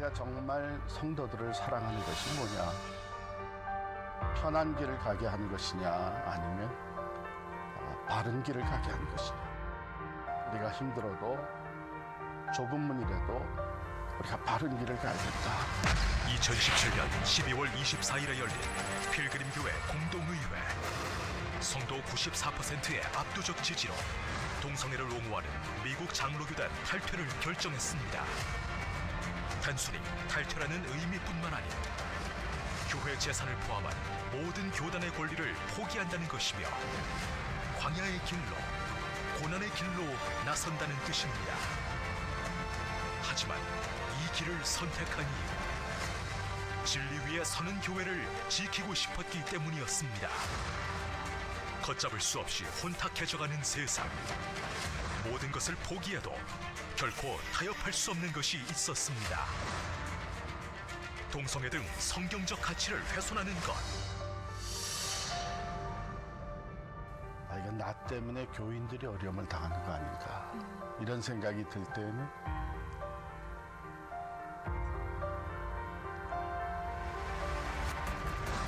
내가 정말 성도들을 사랑하는 것이 뭐냐? 편한 길을 가게 하는 것이냐, 아니면 바른 길을 가게 하는 것이냐? 우리가 힘들어도 좁은 문이라도 우리가 바른 길을 가야겠다. 2017년 12월 24일에 열린 필그림교회 공동의회. 성도 94%의 압도적 지지로 동성애를 옹호하는 미국 장로교단 탈퇴를 결정했습니다. 단순히 탈퇴라는 의미뿐만 아니라 교회 재산을 포함한 모든 교단의 권리를 포기한다는 것이며 광야의 길로, 고난의 길로 나선다는 뜻입니다. 하지만 이 길을 선택한 이유, 진리 위에 서는 교회를 지키고 싶었기 때문이었습니다. 걷잡을 수 없이 혼탁해져가는 세상, 모든 것을 포기해도 결코 타협할 수 없는 것이 있었습니다. 동성애 등 성경적 가치를 훼손하는 것. 이건 나 때문에 교인들이 어려움을 당하는 거 아닌가, 이런 생각이 들 때는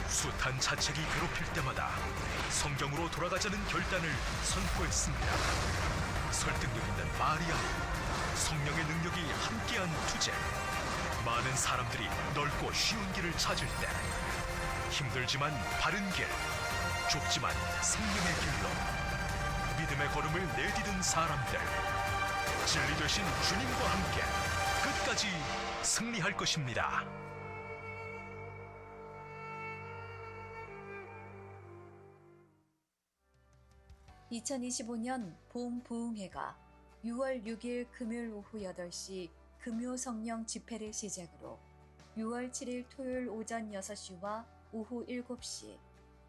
숱한 자책이 괴롭힐 때마다 성경으로 돌아가자는 결단을 선포했습니다. 설득력 있는 마리아, 성령의 능력이 함께한 투쟁. 많은 사람들이 넓고 쉬운 길을 찾을 때 힘들지만 바른 길, 좁지만 생명의 길로 믿음의 걸음을 내디딘 사람들, 진리 되신 주님과 함께 끝까지 승리할 것입니다. (2025년) 봄 부흥회가 6월 6일 금요일 오후 8시 금요 성령 집회를 시작으로 6월 7일 토요일 오전 6시와 오후 7시,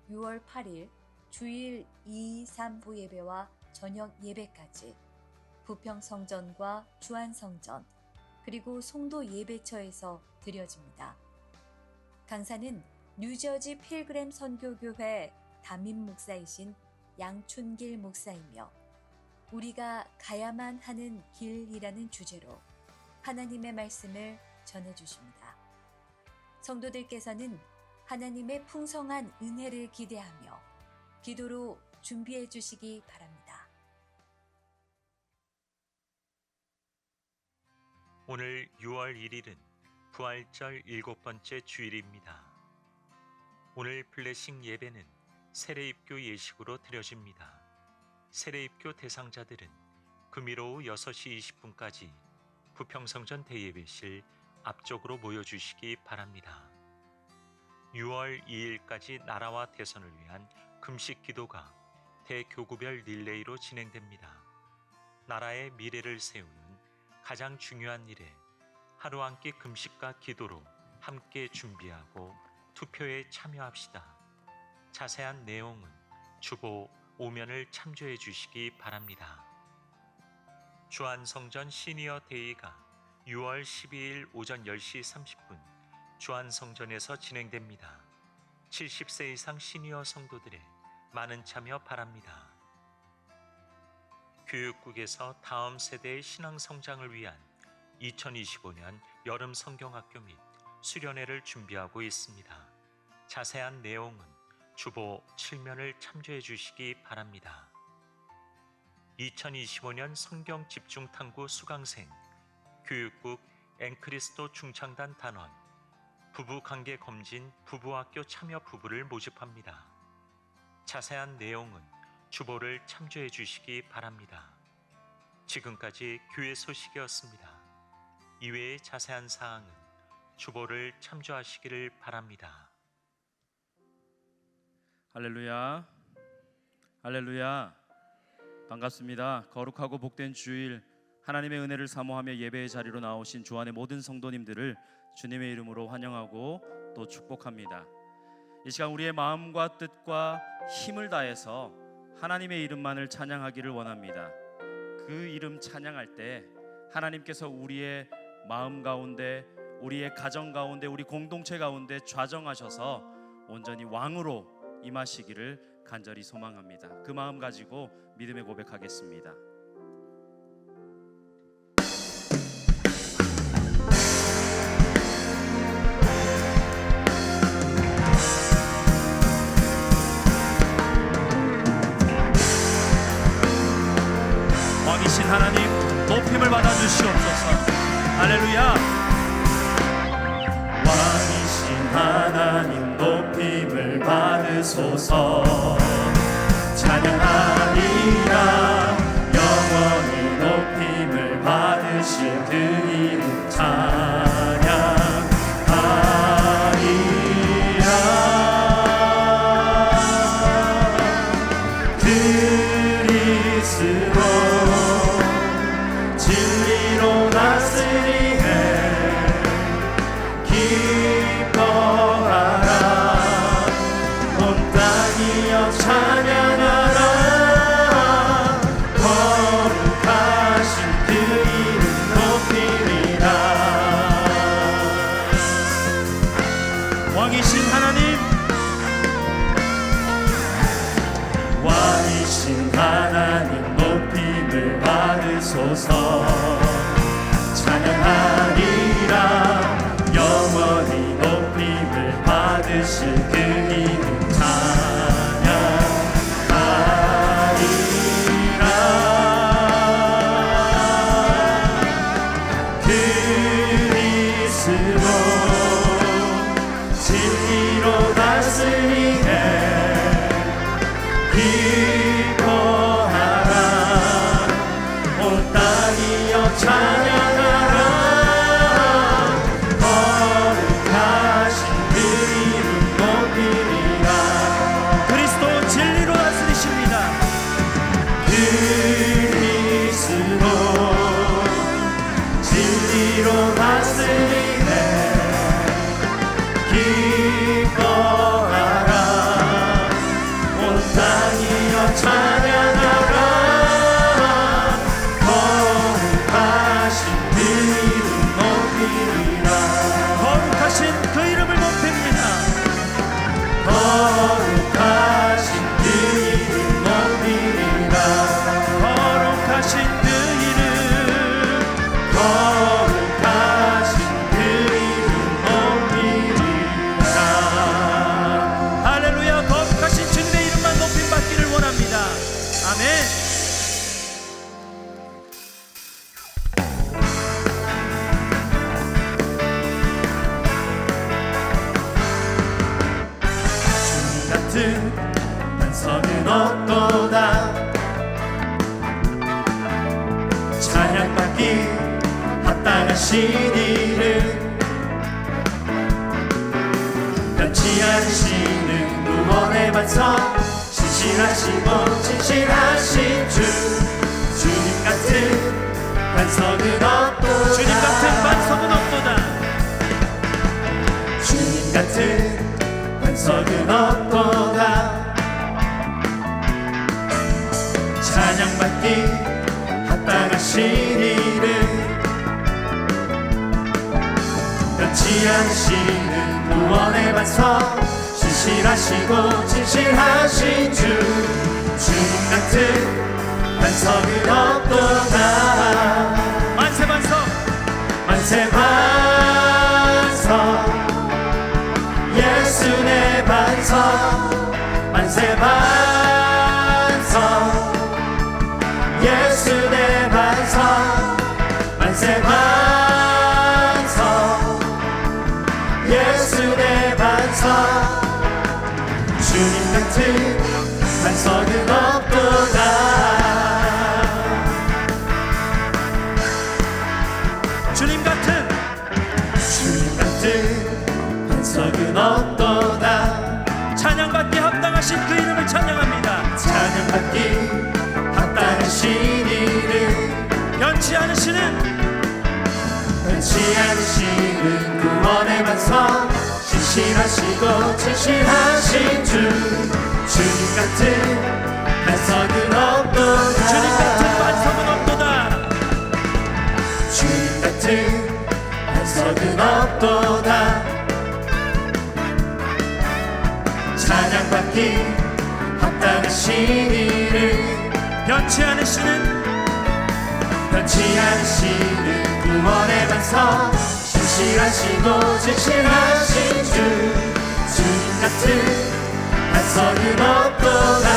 6월 8일 주일 2, 3부 예배와 저녁 예배까지 부평성전과 주안성전 그리고 송도 예배처에서 드려집니다. 강사는 뉴저지 필그램 선교교회 담임 목사이신 양춘길 목사이며 우리가 가야만 하는 길이라는 주제로 하나님의 말씀을 전해주십니다. 성도들께서는 하나님의 풍성한 은혜를 기대하며 기도로 준비해 주시기 바랍니다. 오늘 6월 1일은 부활절 7번째 주일입니다. 오늘 플래싱 예배는 세례입교 예식으로 드려집니다. 세례입교 대상자들은 금일 오후 6시 20분까지 부평성전 대예배실 앞쪽으로 모여주시기 바랍니다. 6월 2일까지 나라와 대선을 위한 금식 기도가 대교구별 릴레이로 진행됩니다. 나라의 미래를 세우는 가장 중요한 일에 하루 한 끼 금식과 기도로 함께 준비하고 투표에 참여합시다. 자세한 내용은 주보 5면을 참조해 주시기 바랍니다. 주안성전 시니어 데이가 6월 12일 오전 10시 30분 주안성전에서 진행됩니다. 70세 이상 시니어 성도들의 많은 참여 바랍니다. 교육국에서 다음 세대의 신앙 성장을 위한 2025년 여름 성경학교 및 수련회를 준비하고 있습니다. 자세한 내용은 주보 7면을 참조해 주시기 바랍니다. 2025년 성경 집중 탐구 수강생 교육국 앵크리스도 중창단 단원 부부관계 검진 부부학교 참여 부부를 모집합니다. 자세한 내용은 주보를 참조해 주시기 바랍니다. 지금까지 교회 소식이었습니다. 이외의 자세한 사항은 주보를 참조하시기를 바랍니다. 할렐루야, 할렐루야. 반갑습니다. 거룩하고 복된 주일, 하나님의 은혜를 사모하며 예배의 자리로 나오신 주안의 모든 성도님들을 주님의 이름으로 환영하고 또 축복합니다. 이 시간 우리의 마음과 뜻과 힘을 다해서 하나님의 이름만을 찬양하기를 원합니다. 그 이름 찬양할 때 하나님께서 우리의 마음 가운데, 우리의 가정 가운데, 우리 공동체 가운데 좌정하셔서 온전히 왕으로 임하시기를 간절히 소망합니다. 그 마음 가지고 믿음의 고백하겠습니다. 높임을 받아 주시옵소서. 할렐루야. 왕이신 하나님 높임을 받으소서. 찬양하리라. 영원히 높임을 받으실 그 이름 찬양하리라. 그리스도 진리로 다스리네. 기뻐하라. 온 땅이여 찬양하라. 거룩하신 그 이름 높이리라. 왕이신 하나님, 왕이신 하나님 높임을 받으소서. 찬양하리라. 영원히 높임을 받으실 그 이름 찬양하리라. 그리스도 진리로 다스리네. 기뻐하라. 온 땅이여 찬양하라. 거룩하신 그 이름 높이리라. 그리스도 진리로 다스리십니다. 그리스도 진리로 다스리네. 기뻐하라. 온 땅이여 찬양하라. 거룩하신 그 이름 높이리라. 거룩하신 그 이름을 높입니다. 거룩하신 그 이름 높이리라. 거룩하신 그 이름, 거룩하신 그 이름 높이리라. 할렐루야. 거룩하신 주님의 이름만 높임 받기를 원합니다. 아멘. 주님 같은 반석은 없도다. 찬양받기 합당하신 이름. 변치 않으시는 구원의 반석. 신실하시고 진실하신 주. 주님 같은 반석은 없도다. 주님 같은 반석은 없도다. 주님 같은 반석은 없도다. 찬양받기 합당하신 이름. 변치 않으시는 구원의 반석. 신실하시고 진실하신 주. 주님 같은 반석은 없도다. 만세 반석, 만세 반석. 예수 내 반석. 만세 반석. 예수 내 반석. 만세 반석. 예수 내 반석. 주님 같은 반석은 없도다. 주님 같은 반석은 없도다. 찬양받기 합당하신 그 이름을 찬양합니다. 찬양받기 합당하신 이름. 변치 않으시는 구원의 반석. 신실하시고 진실하신 주. 주님 같은 반석은 없도다. 주님 같은 반석은 없도다. 주님 같은 반석은 없도다. 찬양받기 합당하신 이름. 변치 않으시는 구원의 반석. 신실하시고 진실하신 주. 주님 같은 반석은 없도다.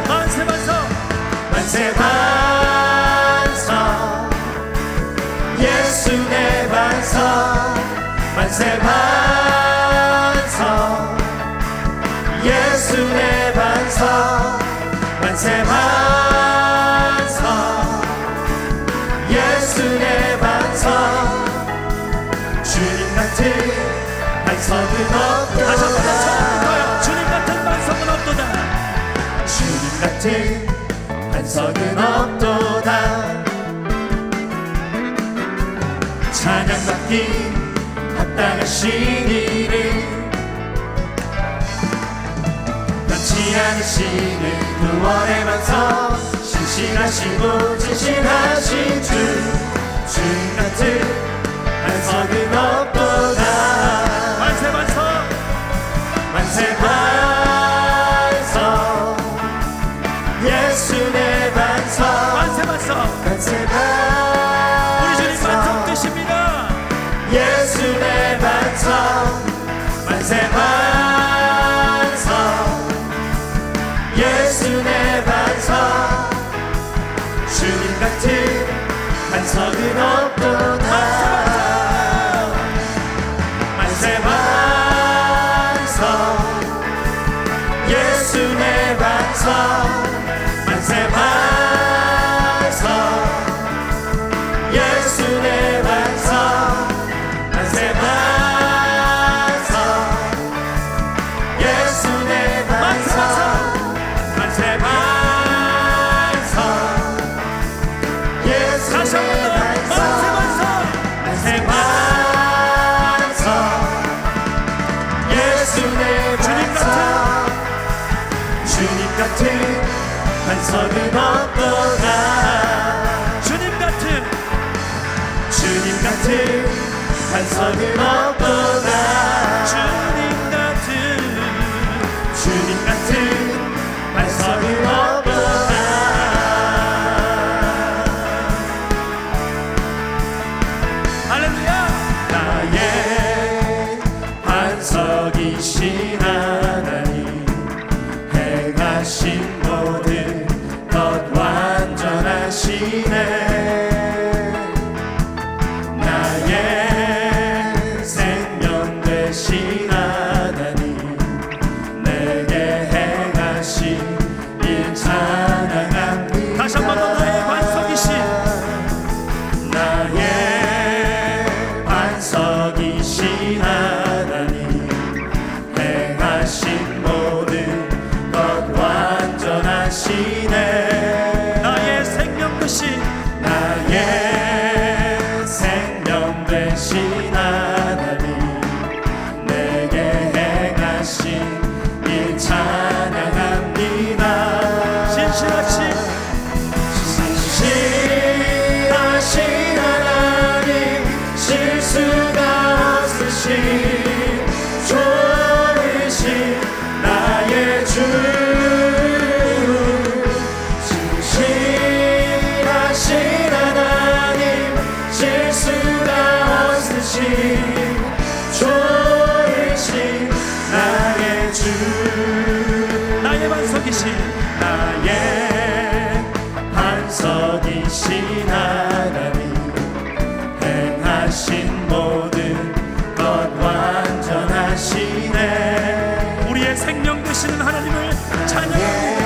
만세 반석, 만세 반석. 만세 반석 예수 내 반석 주님 같은 반석은 없도다. 다시 한번 처음부터요. 주님 같은 반석은 없도다. 주님 같은 반석은 없도다. 찬양받기 합당하신 이름 변치 않으시는 구원의 반석 신실하시고 진실하신 주 주님 같은 반석은 없도다. 만세 반석 만세 반석 예수 내 반석 만세 반석 만세 우리 주님 반석 반석 되십니다. 예수 내 반석 만세 반석 예수 내 반석 주님 같은 반석은 없도다. 만세 반석 예수 내 반석 만세 반석 예수 내 반석 만세 반석 예수 내 반석 만세 반석 예수 다시 내 한번 반석 만세 반석 만세 반석 예수 내 반석 주님 같은 반석은 없도다. 주님 같은 반석은 없도다. 주님 같은 반석은 없도다. 할렐루야. 나의 반석이신 하나님 행하신 모든 것 완전하시네. 나의 생명 되신 하나님 내게 행하신 일 찬양합니다. 다시 한번 더 나의 반석이신 나의 반석이신 하나님 행하신 모든 것 완전하시네. 나의 생명 되신 나의 생명 되신 하나님 내게 행하신 일 찬양합니다. 신실하신 신실하신 하나님 실수가 없으신 좋으신 나의 주 신실하신 하나님 실수가 없으신 좋으신 나의 주 나의 반석이신 나의 반석이신 하나님 행하신 모든 것 완전하시네. 우리의 생명 되시는 하나님을 찬양합니다.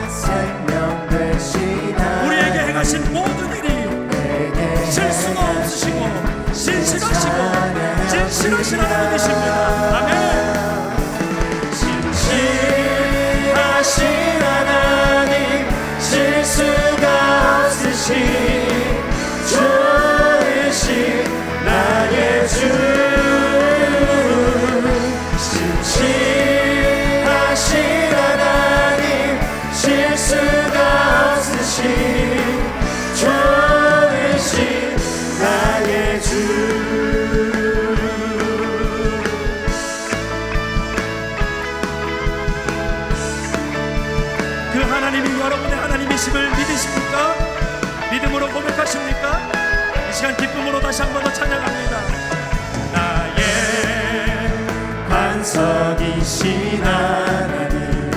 생명 되신 우리에게 행하신 모든 일이 실수가 없으시고 신실하시고 진실하신 하나님이십니다. 아멘. 신실하신 하나님 실수가 없으신 좋으신 나의 주 신실하신 하나님 실수가 없으신 좋으신 나의 주 그 하나님이 여러분의 하나님이심을 믿으십니까? 믿음으로 고백하십니까? 이 시간 기쁨으로 다시 한 번 더 찬양합니다. 나의 반석이신 하나님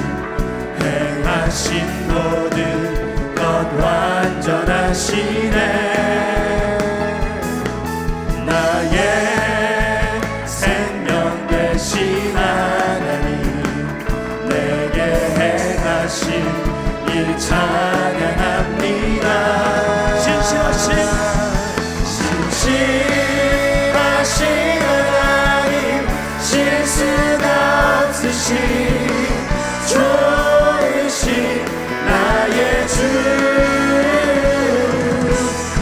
행하신 모든 것 완전하시네. 나의 생명 되신 하나님 내게 행하신 주님 찬양합니다. 신실하신 하나님 실수가 없으신 좋으신 나의 주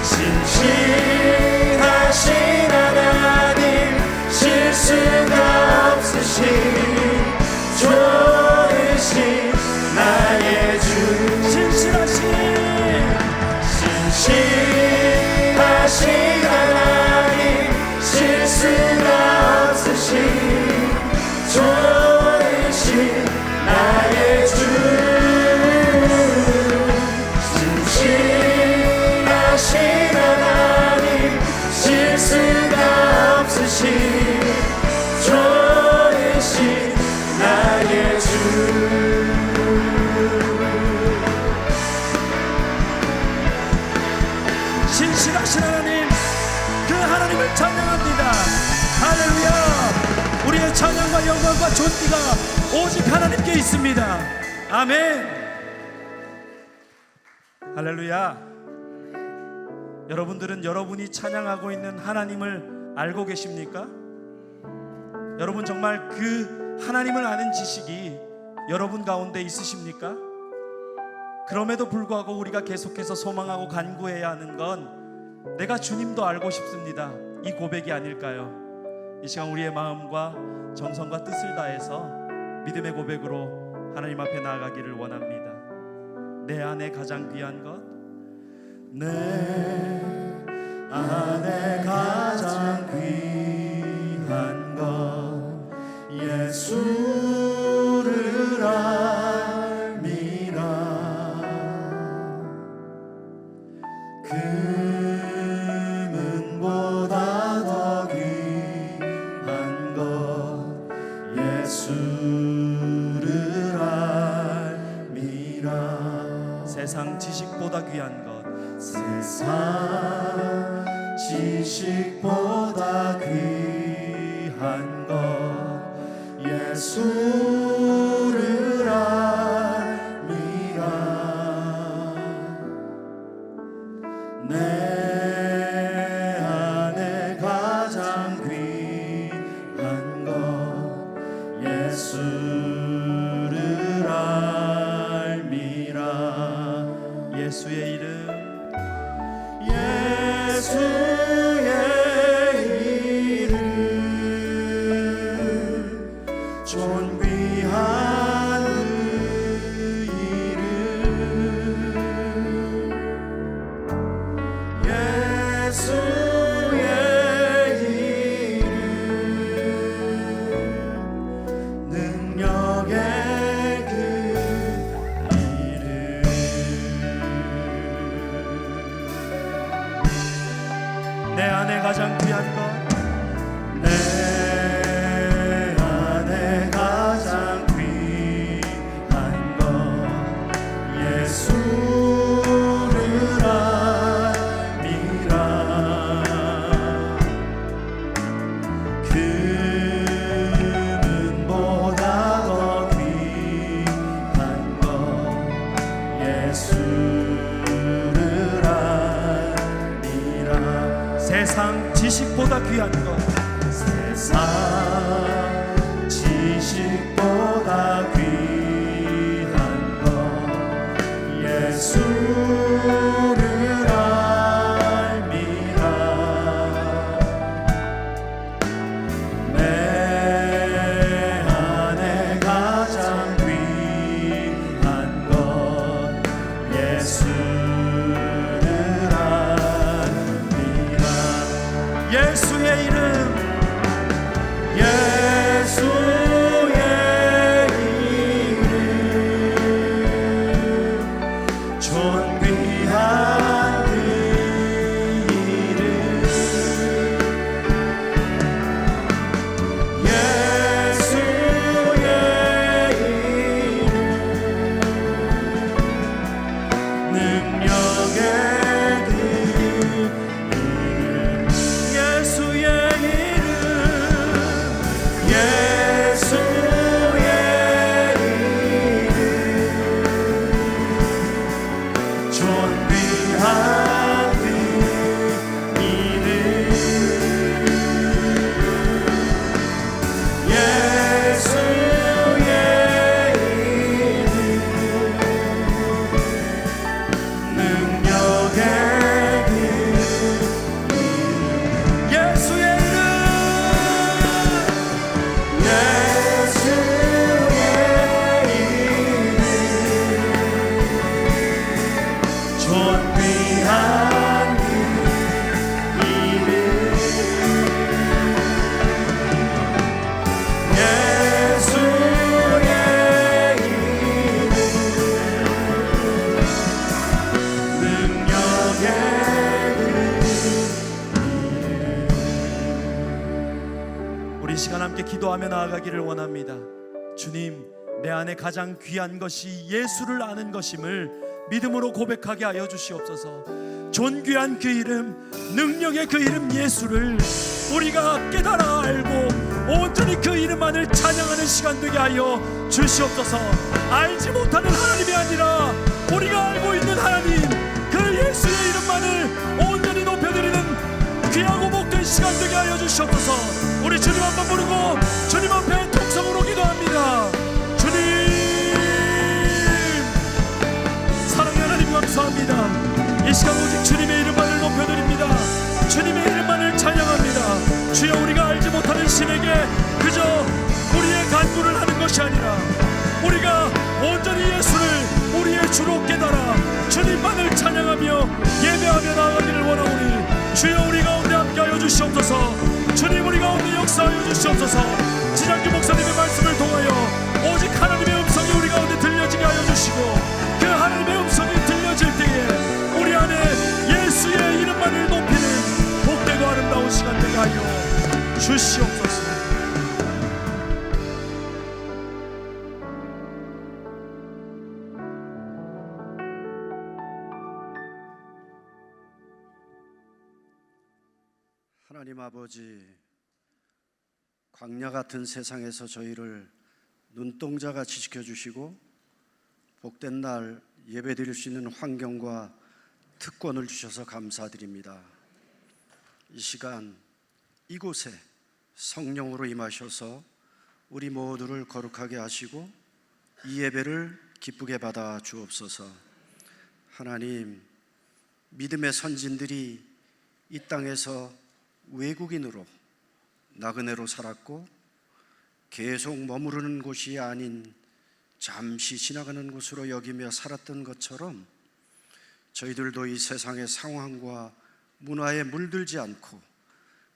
신실하신 하나님 실수가 없으신 좋으신 나의 주 신실하신 하나님 실수가 없으신 좋으신 나의 주 신실하신 하나님 실수가 없으신 좋으신 나의 주 신실하신 하나님, 그 하나님을 찬양합니다. 할렐루야. 우리의 찬양과 영광과 존귀가 오직 하나님께 있습니다. 아멘. 할렐루야. 여러분들은 여러분이 찬양하고 있는 하나님을 알고 계십니까? 여러분 정말 그 하나님을 아는 지식이 여러분 가운데 있으십니까? 그럼에도 불구하고 우리가 계속해서 소망하고 간구해야 하는 건 내가 주님도 알고 싶습니다, 이 고백이 아닐까요? 이 시간 우리의 마음과 정성과 뜻을 다해서 믿음의 고백으로 하나님 앞에 나아가기를 원합니다. 내 안에 가장 귀한 것, 내 안에 가장 귀한 것 예수를 알미라. 금은보다 더 귀한 것 예수를 알미라. 세상 지식보다 귀한 것, 세상 지식보다 귀한 것 예수를 알미라. 내 안에 가장 귀한 것 예수를 알미라. 예수의 이름, 예수의 이름 존귀한 그 이름 예수의 이름 능력의 그 이름 내 안에 가장 귀한 것, 내 안에 가장 귀한 것 예수를 알미라. 금은보다 더 귀한 것 예수를 알미라. 세상 지식보다 귀한 것, 세상 지식보다 귀한 것 예수를 알미라. 내 안에 가장 귀한 것 예수를 알미라. 예수의 이름, 예수의 이름 존귀한 그 이름 예수의 이름 능력의 함께 기도하며 나아가기를 원합니다. 주님, 내 안에 가장 귀한 것이 예수를 아는 것임을 믿음으로 고백하게 하여 주시옵소서. 존귀한 그 이름, 능력의 그 이름 예수를 우리가 깨달아 알고 온전히 그 이름만을 찬양하는 시간 되게 하여 주시옵소서. 알지 못하는 하나님이 아니라 우리가 알고 있는 하나님, 그 예수의 이름만을 온전히 높여드리는 귀하고 복된 시간 되게 하여 주시옵소서. 우리 주님 한번 부르고 주님 앞에 통성으로 기도합니다. 주님, 사랑의 하나님 감사합니다. 이 시간 오직 주님의 이름만을 높여드립니다. 주님의 이름만을 찬양합니다. 주여, 우리가 알지 못하는 신에게 그저 우리의 간구를 하는 것이 아니라 우리가 온전히 예수를 우리의 주로 깨달아 주님만을 찬양하며 예배하며 나아가기를 원하오니 주여, 우리 가운데 함께하여 주시옵소서. 주님, 우리 가운데 역사하여 주시옵소서. 지장주 목사님의 말씀을 통하여 오직 하나님의 음성이 우리 가운데 들려지게 하여 주시고, 그 하나님의 음성이 들려질 때에 우리 안에 예수의 이름만을 높이는 복되고 아름다운 시간 되게 하여 주시옵소서. 하나님 아버지, 광야 같은 세상에서 저희를 눈동자같이 지켜주시고 복된 날 예배드릴 수 있는 환경과 특권을 주셔서 감사드립니다. 이 시간 이곳에 성령으로 임하셔서 우리 모두를 거룩하게 하시고 이 예배를 기쁘게 받아 주옵소서. 하나님, 믿음의 선진들이 이 땅에서 외국인으로 나그네로 살았고 계속 머무르는 곳이 아닌 잠시 지나가는 곳으로 여기며 살았던 것처럼 저희들도 이 세상의 상황과 문화에 물들지 않고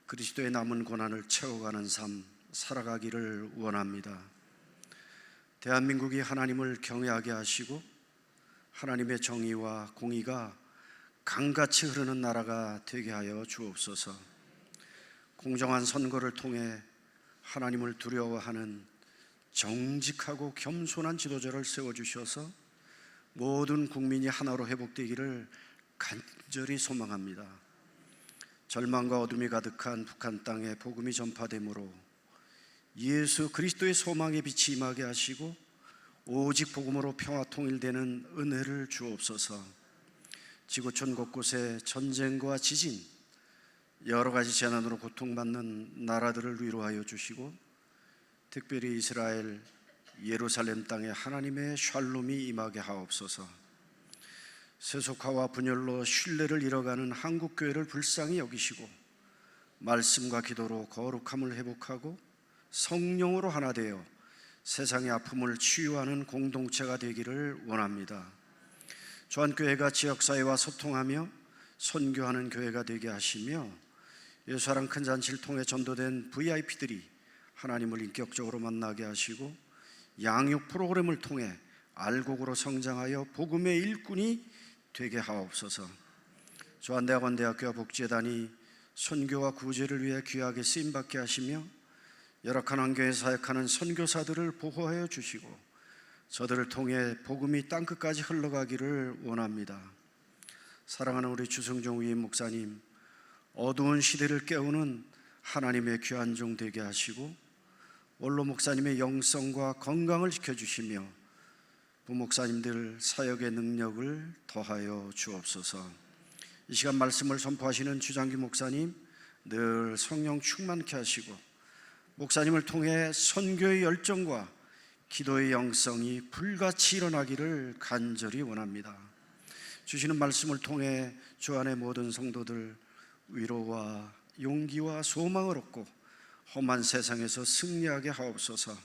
그리스도의 남은 고난을 채워가는 삶 살아가기를 원합니다. 대한민국이 하나님을 경외하게 하시고 하나님의 정의와 공의가 강같이 흐르는 나라가 되게 하여 주옵소서. 공정한 선거를 통해 하나님을 두려워하는 정직하고 겸손한 지도자를 세워주셔서 모든 국민이 하나로 회복되기를 간절히 소망합니다. 절망과 어둠이 가득한 북한 땅에 복음이 전파되므로 예수 그리스도의 소망의 빛이 임하게 하시고 오직 복음으로 평화 통일되는 은혜를 주옵소서. 지구촌 곳곳에 전쟁과 지진, 여러 가지 재난으로 고통받는 나라들을 위로하여 주시고 특별히 이스라엘 예루살렘 땅에 하나님의 샬롬이 임하게 하옵소서. 세속화와 분열로 신뢰를 잃어가는 한국교회를 불쌍히 여기시고 말씀과 기도로 거룩함을 회복하고 성령으로 하나 되어 세상의 아픔을 치유하는 공동체가 되기를 원합니다. 조한교회가 지역사회와 소통하며 선교하는 교회가 되게 하시며 예수사랑 큰 잔치를 통해 전도된 VIP들이 하나님을 인격적으로 만나게 하시고 양육 프로그램을 통해 알곡으로 성장하여 복음의 일꾼이 되게 하옵소서. 조한대학원대학교와 복지재단이 선교와 구제를 위해 귀하게 쓰임받게 하시며 열악한 환경에 사역하는 선교사들을 보호하여 주시고 저들을 통해 복음이 땅끝까지 흘러가기를 원합니다. 사랑하는 우리 주성종 위임 목사님, 어두운 시대를 깨우는 하나님의 귀한 종 되게 하시고 원로 목사님의 영성과 건강을 지켜주시며 부목사님들 사역의 능력을 더하여 주옵소서. 이 시간 말씀을 선포하시는 주장기 목사님 늘 성령 충만케 하시고 목사님을 통해 선교의 열정과 기도의 영성이 불같이 일어나기를 간절히 원합니다. 주시는 말씀을 통해 주 안의 모든 성도들 위로와 용기와 소망을 얻고 험한 세상에서 승리하게 하옵소서.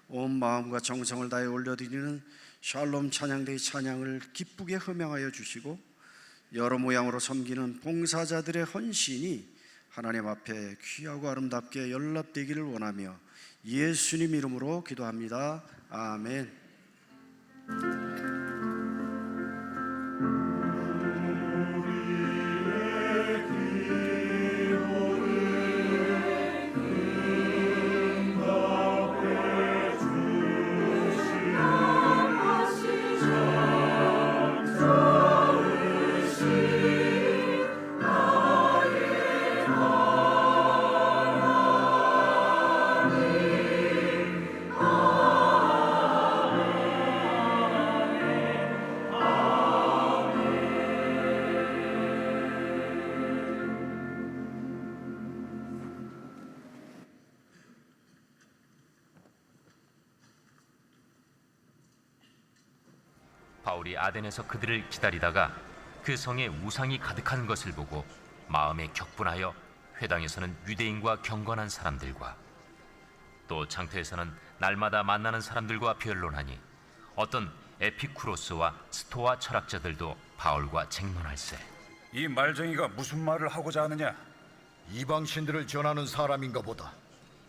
온 마음과 정성을 다해 올려드리는 샬롬 찬양대의 찬양을 기쁘게 허명하여 주시고 여러 모양으로 섬기는 봉사자들의 헌신이 하나님 앞에 귀하고 아름답게 연락되기를 원하며 예수님 이름으로 기도합니다. 아멘. 바울이 아덴에서 그들을 기다리다가 그 성에 우상이 가득한 것을 보고 마음에 격분하여 회당에서는 유대인과 경건한 사람들과 또 장터에서는 날마다 만나는 사람들과 변론하니 어떤 에피쿠로스와 스토아 철학자들도 바울과 쟁론할세. 이 말쟁이가 무슨 말을 하고자 하느냐? 이방 신들을 전하는 사람인가 보다.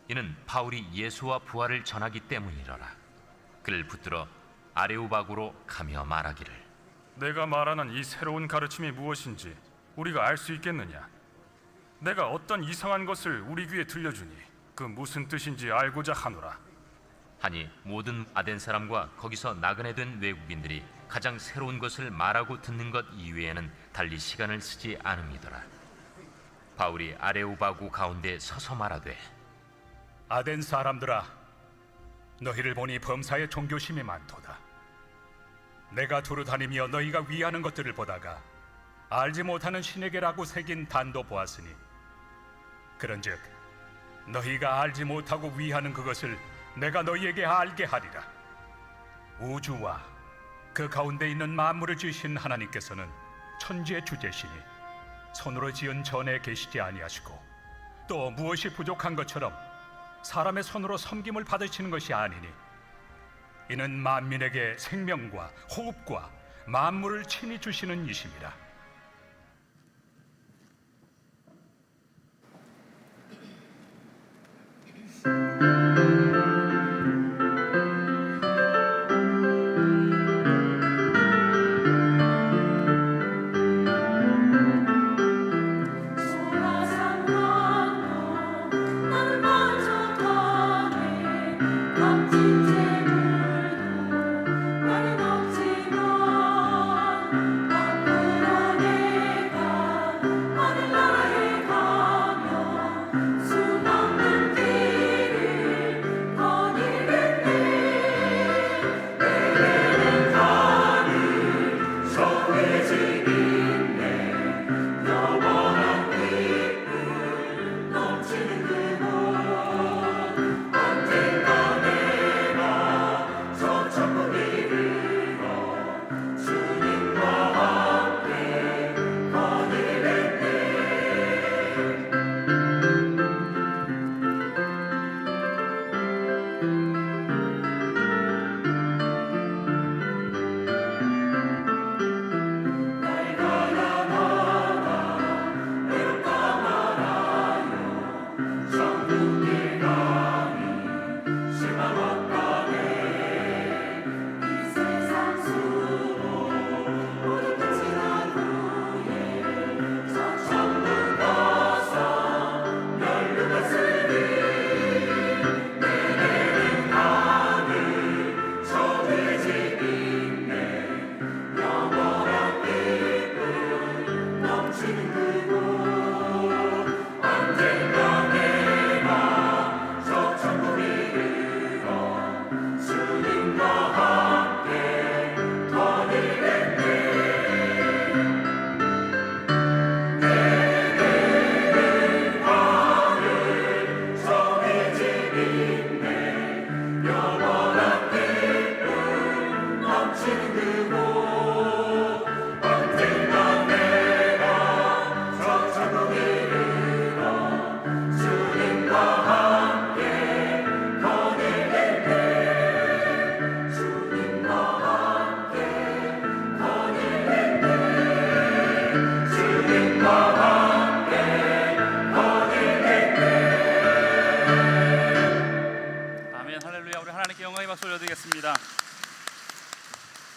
이는 바울이 예수와 부활을 전하기 때문이러라. 그를 붙들어 아레오바구로 가며 말하기를 내가 말하는 이 새로운 가르침이 무엇인지 우리가 알 수 있겠느냐? 내가 어떤 이상한 것을 우리 귀에 들려주니 그 무슨 뜻인지 알고자 하노라. 하니 모든 아덴 사람과 거기서 나그네 된 외국인들이 가장 새로운 것을 말하고 듣는 것 이외에는 달리 시간을 쓰지 않음이더라. 바울이 아레오바구 가운데 서서 말하되 아덴 사람들아, 너희를 보니 범사에 종교심이 많도다. 내가 두루 다니며 너희가 위하는 것들을 보다가 알지 못하는 신에게라고 새긴 단도 보았으니 그런즉 너희가 알지 못하고 위하는 그것을 내가 너희에게 알게 하리라. 우주와 그 가운데 있는 만물을 지으신 하나님께서는 천지의 주제시니 손으로 지은 전에 계시지 아니하시고 또 무엇이 부족한 것처럼 사람의 손으로 섬김을 받으시는 것이 아니니 이는 만민에게 생명과 호흡과 만물을 친히 주시는 이심이라.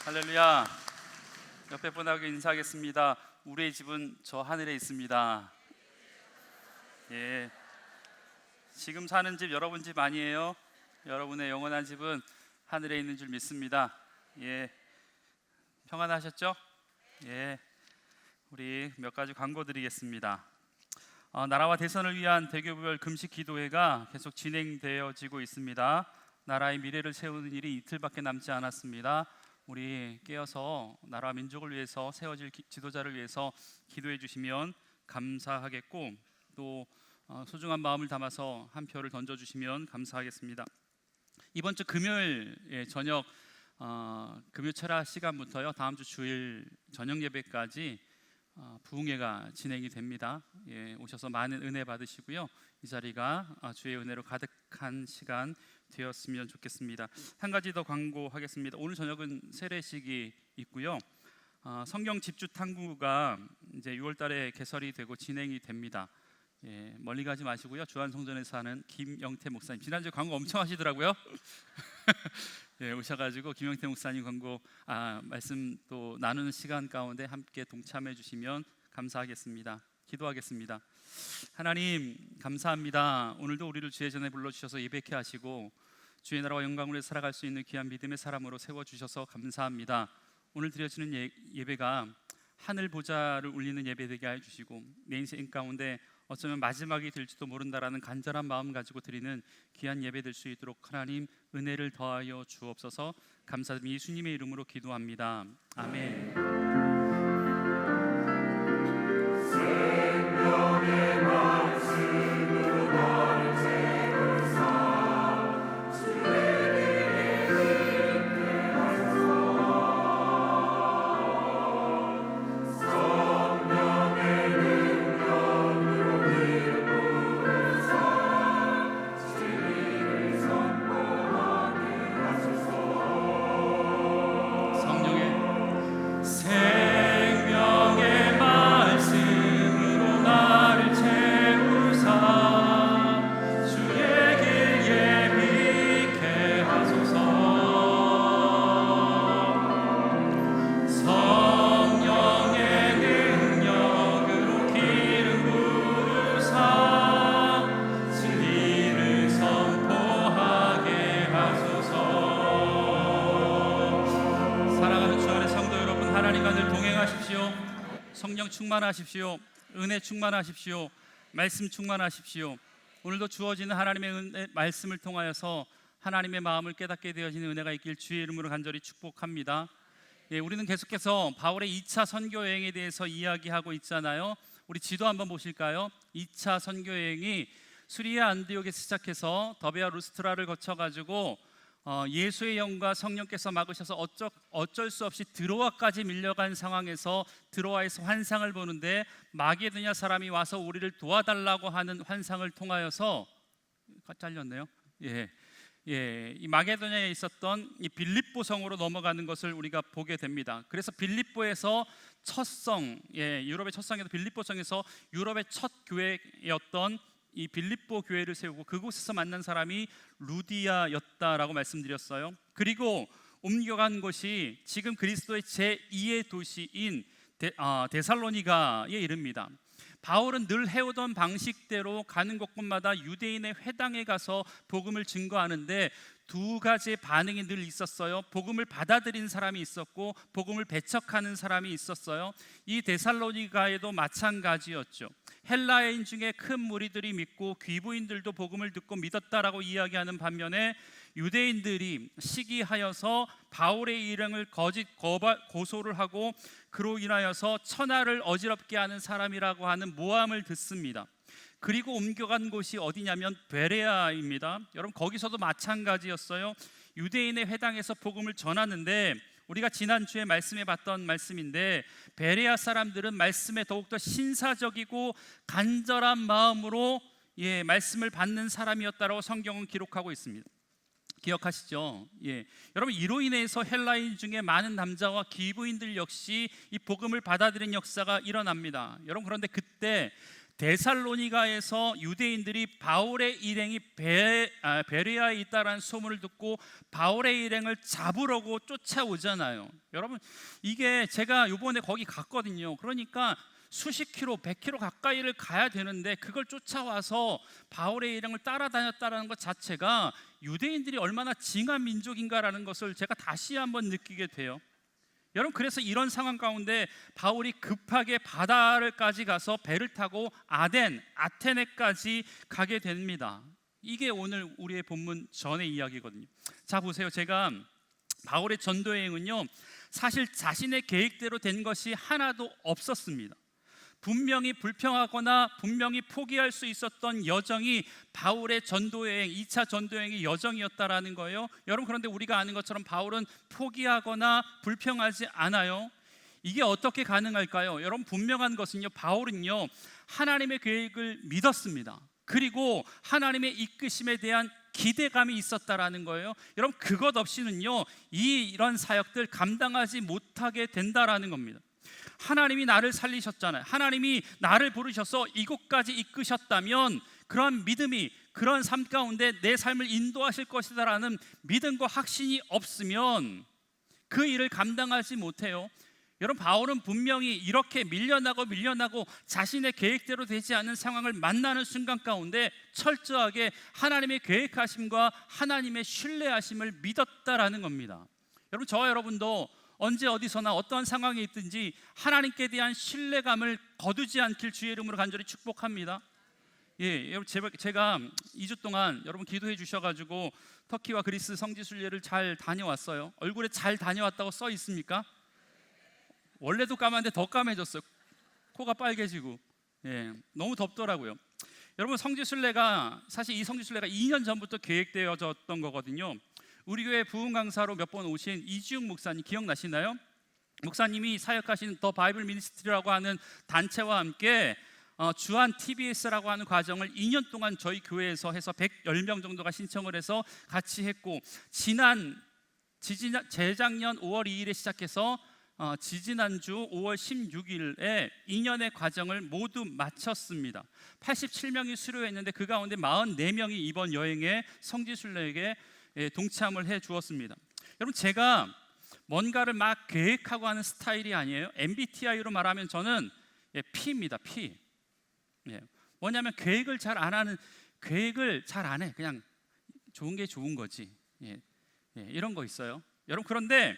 할렐루야. 옆에 분하고 인사하겠습니다. 우리의 집은 저 하늘에 있습니다. 예. 지금 사는 집 여러분 집 아니에요. 여러분의 영원한 집은 하늘에 있는 줄 믿습니다. 예. 평안하셨죠? 예. 우리 몇 가지 광고 드리겠습니다. 나라와 대선을 위한 대교부별 금식 기도회가 계속 진행되어지고 있습니다. 나라의 미래를 세우는 일이 이틀밖에 남지 않았습니다. 우리 깨어서 나라와 민족을 위해서 세워질 지도자를 위해서 기도해 주시면 감사하겠고, 또 소중한 마음을 담아서 한 표를 던져주시면 감사하겠습니다. 이번 주 금요일 저녁 금요 철야 시간부터요 다음 주 주일 저녁 예배까지 부흥회가 진행이 됩니다. 예, 오셔서 많은 은혜 받으시고요. 이 자리가 주의 은혜로 가득한 시간 되었으면 좋겠습니다. 한 가지 더 광고하겠습니다. 오늘 저녁은 세례식이 있고요. 성경 집주 탐구가 이제 6월달에 개설이 되고 진행이 됩니다. 예, 멀리 가지 마시고요. 주안성전에 사는 김영태 목사님, 지난주에 광고 엄청 하시더라고요. 예, 오셔가지고 김영태 목사님 광고 말씀 또 나누는 시간 가운데 함께 동참해 주시면 감사하겠습니다. 기도하겠습니다. 하나님 감사합니다. 오늘도 우리를 주의 전에 불러주셔서 예배케 하시고 주의 나라와 영광으로 살아갈 수 있는 귀한 믿음의 사람으로 세워주셔서 감사합니다. 오늘 드려지는 예배가 하늘 보좌를 울리는 예배 되게 해주시고 내 인생 가운데 어쩌면 마지막이 될지도 모른다라는 간절한 마음 가지고 드리는 귀한 예배 될 수 있도록 하나님 은혜를 더하여 주옵소서. 감사드리며 예수님의 이름으로 기도합니다. 아멘. 생명의 말씀으로 나를 채우사 주의 길에 있게 하소서. 성령의 능력으로 길을 부으사 진리를 선포하게 하소서. 생명의 말씀으로 나를 채우사 주의 길 예비케 하소서. 성령의 능력으로 길을 부으사 진리를 선포하게 하소서. 사랑하는 주 안의 성도 여러분, 하나님과 늘 동행하십시오. 성령 충만하십시오. 은혜 충만하십시오. 말씀 충만하십시오. 오늘도 주어지는 하나님의 은혜, 말씀을 통하여서 하나님의 마음을 깨닫게 되어지는 은혜가 있길 주의 이름으로 간절히 축복합니다. 예, 우리는 계속해서 바울의 2차 선교 여행에 대해서 이야기하고 있잖아요. 우리 지도 한번 보실까요? 2차 선교 여행이 수리아 안디옥에서 시작해서 더베와 루스트라를 거쳐가지고 예수의 영과 성령께서 막으셔서 어쩔 수 없이 드로아까지 밀려간 상황에서 드로아에서 환상을 보는데 마게도냐 사람이 와서 우리를 도와달라고 하는 환상을 통하여서 잘렸네요. 이 마게도냐에 있었던 이 빌립보 성으로 넘어가는 것을 우리가 보게 됩니다. 그래서 빌립보에서 첫 성, 유럽의 첫 성에서 빌립보 성에서 유럽의 첫 교회였던 이 빌립보 교회를 세우고 그곳에서 만난 사람이 루디아였다라고 말씀드렸어요. 그리고 옮겨간 곳이 지금 그리스도의 제2의 도시인 데살로니가에 이릅니다. 바울은 늘 해오던 방식대로 가는 곳곳마다 유대인의 회당에 가서 복음을 증거하는데 두 가지의 반응이 늘 있었어요. 복음을 받아들인 사람이 있었고 복음을 배척하는 사람이 있었어요. 이 데살로니가에도 마찬가지였죠. 헬라인 중에 큰 무리들이 믿고 귀부인들도 복음을 듣고 믿었다라고 이야기하는 반면에 유대인들이 시기하여서 바울의 일행을 거짓 고소를 하고 그로 인하여서 천하를 어지럽게 하는 사람이라고 하는 모함을 듣습니다. 그리고 옮겨간 곳이 어디냐면 베레아입니다. 여러분 거기서도 마찬가지였어요. 유대인의 회당에서 복음을 전하는데 우리가 지난주에 말씀해 봤던 말씀인데 베레아 사람들은 말씀에 더욱더 신사적이고 간절한 마음으로 말씀을 받는 사람이었다라고 성경은 기록하고 있습니다. 기억하시죠? 여러분 이로 인해서 헬라인 중에 많은 남자와 귀부인들 역시 이 복음을 받아들인 역사가 일어납니다. 여러분 그런데 그때 데살로니가에서 유대인들이 바울의 일행이 베레아에 있다라는 소문을 듣고 바울의 일행을 잡으려고 쫓아오잖아요. 여러분 이게 제가 이번에 거기 갔거든요. 그러니까 수십 킬로, 100킬로 가까이를 가야 되는데 그걸 쫓아와서 바울의 일행을 따라다녔다는 것 자체가 유대인들이 얼마나 징한 민족인가라는 것을 제가 다시 한번 느끼게 돼요. 여러분 그래서 이런 상황 가운데 바울이 급하게 바다를까지 가서 배를 타고 아테네까지 가게 됩니다. 이게 오늘 우리의 본문 전의 이야기거든요. 자 보세요. 제가 바울의 전도 여행은요 사실 자신의 계획대로 된 것이 하나도 없었습니다. 분명히 불평하거나 분명히 포기할 수 있었던 여정이 바울의 전도여행, 2차 전도여행의 여정이었다라는 거예요. 여러분, 그런데 우리가 아는 것처럼 바울은 포기하거나 불평하지 않아요. 이게 어떻게 가능할까요? 여러분, 분명한 것은요, 바울은요 하나님의 계획을 믿었습니다. 그리고 하나님의 이끄심에 대한 기대감이 있었다라는 거예요. 여러분, 그것 없이는요 이런 사역들 감당하지 못하게 된다라는 겁니다. 하나님이 나를 살리셨잖아요. 하나님이 나를 부르셔서 이곳까지 이끄셨다면 그런 믿음이, 그런 삶 가운데 내 삶을 인도하실 것이다라는 믿음과 확신이 없으면 그 일을 감당하지 못해요. 여러분, 바울은 분명히 이렇게 밀려나고 자신의 계획대로 되지 않는 상황을 만나는 순간 가운데 철저하게 하나님의 계획하심과 하나님의 신뢰하심을 믿었다라는 겁니다. 여러분, 저와 여러분도 언제 어디서나 어떠한 상황에 있든지 하나님께 대한 신뢰감을 거두지 않길 주의 이름으로 간절히 축복합니다. 여러분, 제가 2주 동안 여러분 기도해 주셔가지고 터키와 그리스 성지순례를 잘 다녀왔어요. 얼굴에 잘 다녀왔다고 써 있습니까? 원래도 까만데 더 까매졌어요. 코가 빨개지고. 너무 덥더라고요. 여러분, 성지순례가 사실 이 성지순례가 2년 전부터 계획되어졌던 거거든요. 우리 교회 부흥 강사로 몇 번 오신 이지웅 목사님 기억나시나요? 목사님이 사역하시는 더 바이블 미니스트리라고 하는 단체와 함께 주한 TBS라고 하는 과정을 2년 동안 저희 교회에서 해서 110명 정도가 신청을 해서 같이 했고, 재작년 5월 2일에 시작해서 지지난주 5월 16일에 2년의 과정을 모두 마쳤습니다. 87명이 수료했는데 그 가운데 44명이 이번 여행에 성지순례에 동참을 해 주었습니다. 여러분, 제가 뭔가를 막 계획하고 하는 스타일이 아니에요. MBTI로 말하면 저는 P입니다. P. 뭐냐면 계획을 잘 안 해. 그냥 좋은 게 좋은 거지. 이런 거 있어요. 여러분, 그런데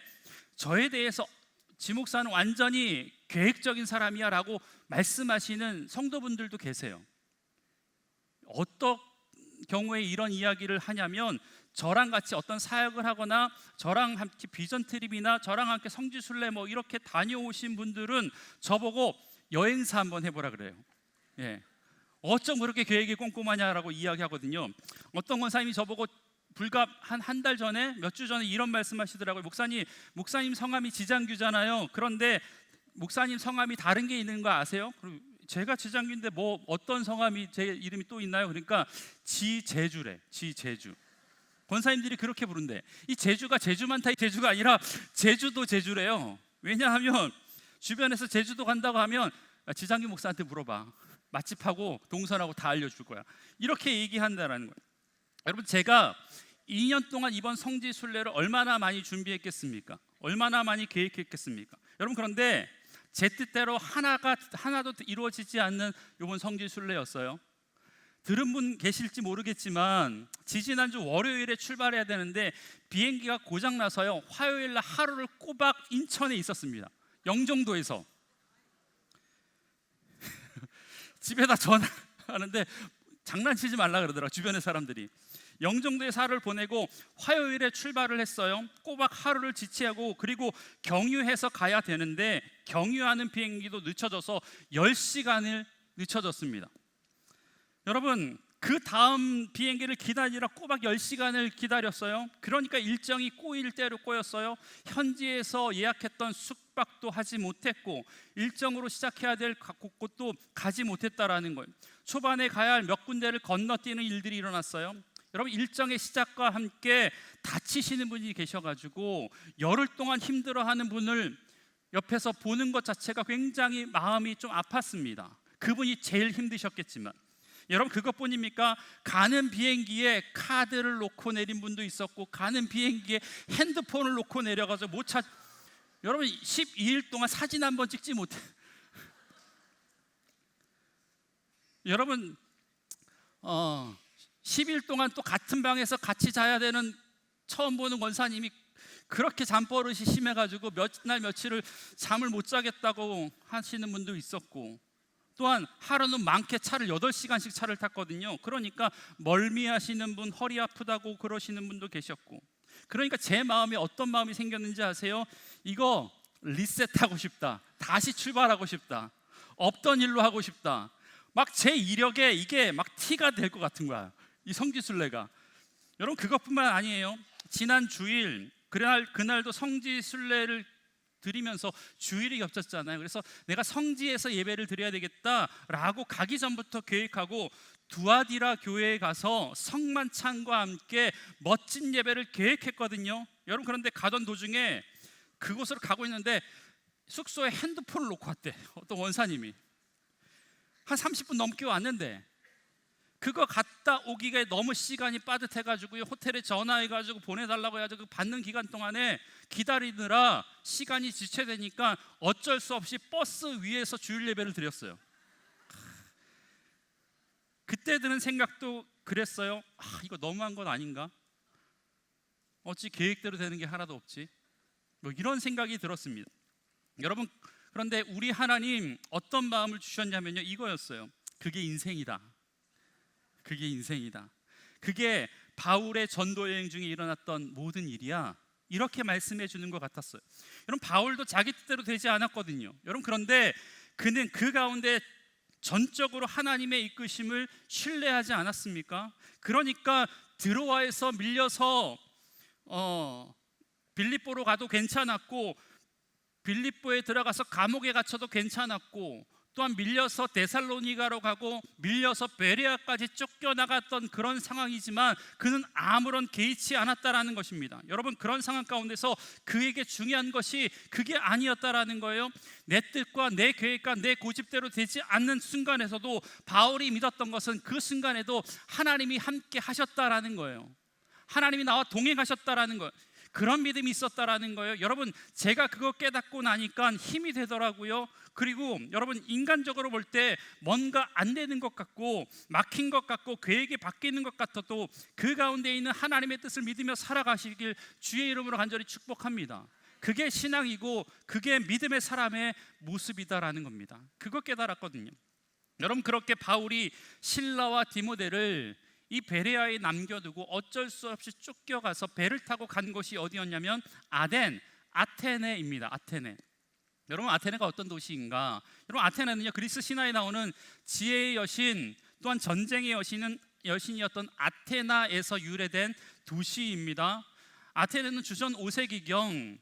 저에 대해서 지 목사는 완전히 계획적인 사람이야 라고 말씀하시는 성도분들도 계세요. 어떤 경우에 이런 이야기를 하냐면, 저랑 같이 어떤 사역을 하거나 저랑 함께 비전 트립이나 저랑 함께 성지순례 뭐 이렇게 다녀오신 분들은 저보고 여행사 한번 해보라 그래요. 어쩜 그렇게 계획이 꼼꼼하냐라고 이야기하거든요. 어떤 권사님이 저보고 불과 한 달 전에, 몇 주 전에 이런 말씀하시더라고요. 목사님 성함이 지장규잖아요. 그런데 목사님 성함이 다른 게 있는 거 아세요? 제가 지장규인데 뭐 어떤 성함이 제 이름이 또 있나요? 그러니까 지제주래. 지제주. 권사님들이 그렇게 부른대. 이 제주가 제주만 타 제주가 아니라 제주도 제주래요. 왜냐하면 주변에서 제주도 간다고 하면 지장규 목사한테 물어봐. 맛집하고 동선하고 다 알려줄 거야. 이렇게 얘기한다라는 거예요. 여러분, 제가 2년 동안 이번 성지순례를 얼마나 많이 준비했겠습니까? 얼마나 많이 계획했겠습니까? 여러분, 그런데 제 뜻대로 하나도 이루어지지 않는 이번 성지순례였어요. 들은 분 계실지 모르겠지만 지지난주 월요일에 출발해야 되는데 비행기가 고장나서요, 화요일 날 하루를 꼬박 인천에 있었습니다. 영종도에서 집에다 전화하는데 장난치지 말라 그러더라고요. 주변의 사람들이. 영종도에 하루를 보내고 화요일에 출발을 했어요. 꼬박 하루를 지체하고, 그리고 경유해서 가야 되는데 경유하는 비행기도 늦춰져서 10시간을 늦춰졌습니다. 여러분, 그 다음 비행기를 기다리라 꼬박 10시간을 기다렸어요. 그러니까 일정이 꼬일 대로 꼬였어요. 현지에서 예약했던 숙박도 하지 못했고 일정으로 시작해야 될 곳도 가지 못했다라는 거예요. 초반에 가야 할 몇 군데를 건너뛰는 일들이 일어났어요. 여러분, 일정의 시작과 함께 다치시는 분이 계셔가지고 열흘 동안 힘들어하는 분을 옆에서 보는 것 자체가 굉장히 마음이 좀 아팠습니다. 그분이 제일 힘드셨겠지만, 여러분, 그것뿐입니까? 가는 비행기에 카드를 놓고 내린 분도 있었고, 가는 비행기에 핸드폰을 놓고 내려가서 못 찾. 여러분, 12일 동안 사진 한 번 찍지 못해. 여러분, 10일 동안 또 같은 방에서 같이 자야 되는 처음 보는 권사님이 그렇게 잠버릇이 심해가지고 몇 날 며칠을 잠을 못 자겠다고 하시는 분도 있었고, 또한 하루는 많게 8시간씩 차를 탔거든요. 그러니까 멀미하시는 분, 허리 아프다고 그러시는 분도 계셨고, 그러니까 제 마음에 어떤 마음이 생겼는지 아세요? 이거 리셋하고 싶다. 다시 출발하고 싶다. 없던 일로 하고 싶다. 막 제 이력에 이게 막 티가 될 것 같은 거야, 이 성지순례가. 여러분, 그것뿐만 아니에요. 지난 주일 그날도 성지순례를 드리면서 주일이 겹쳤잖아요. 그래서 내가 성지에서 예배를 드려야 되겠다라고 가기 전부터 계획하고 두아디라 교회에 가서 성만찬과 함께 멋진 예배를 계획했거든요. 여러분, 그런데 가던 도중에 그곳으로 가고 있는데 숙소에 핸드폰을 놓고 왔대, 어떤 원사님이. 한 30분 넘게 왔는데 그거 갔다 오기가 너무 시간이 빠듯해가지고요, 호텔에 전화해가지고 보내달라고 해가지고 그 받는 기간 동안에 기다리느라 시간이 지체되니까 어쩔 수 없이 버스 위에서 주일 예배를 드렸어요. 그때 드는 생각도 그랬어요. 이거 너무한 건 아닌가? 어찌 계획대로 되는 게 하나도 없지? 뭐 이런 생각이 들었습니다. 여러분, 그런데 우리 하나님 어떤 마음을 주셨냐면요, 이거였어요. 그게 인생이다. 그게 인생이다. 그게 바울의 전도 여행 중에 일어났던 모든 일이야. 이렇게 말씀해 주는 것 같았어요. 여러분, 바울도 자기 뜻대로 되지 않았거든요. 여러분, 그런데 그는 그 가운데 전적으로 하나님의 이끄심을 신뢰하지 않았습니까? 그러니까 드로아에서 밀려서 빌립보로 가도 괜찮았고, 빌립보에 들어가서 감옥에 갇혀도 괜찮았고, 또한 밀려서 데살로니가로 가고 밀려서 베레아까지 쫓겨나갔던 그런 상황이지만 그는 아무런 개의치 않았다라는 것입니다. 여러분, 그런 상황 가운데서 그에게 중요한 것이 그게 아니었다라는 거예요. 내 뜻과 내 계획과 내 고집대로 되지 않는 순간에서도 바울이 믿었던 것은 그 순간에도 하나님이 함께 하셨다라는 거예요. 하나님이 나와 동행하셨다라는 거예요. 그런 믿음이 있었다라는 거예요. 여러분, 제가 그거 깨닫고 나니까 힘이 되더라고요. 그리고 여러분, 인간적으로 볼 때 뭔가 안 되는 것 같고 막힌 것 같고 계획이 바뀌는 것 같아도 그 가운데 있는 하나님의 뜻을 믿으며 살아가시길 주의 이름으로 간절히 축복합니다. 그게 신앙이고 그게 믿음의 사람의 모습이다라는 겁니다. 그거 깨달았거든요. 여러분, 그렇게 바울이 실라와 디모데를 이 베레아에 남겨두고 어쩔 수 없이 쫓겨가서 배를 타고 간 곳이 어디였냐면 아테네입니다. 아테네. 여러분, 아테네가 어떤 도시인가? 여러분, 아테네는요, 그리스 신화에 나오는 지혜의 여신, 또한 전쟁의 여신이었던 아테나에서 유래된 도시입니다. 아테네는 주전 5세기경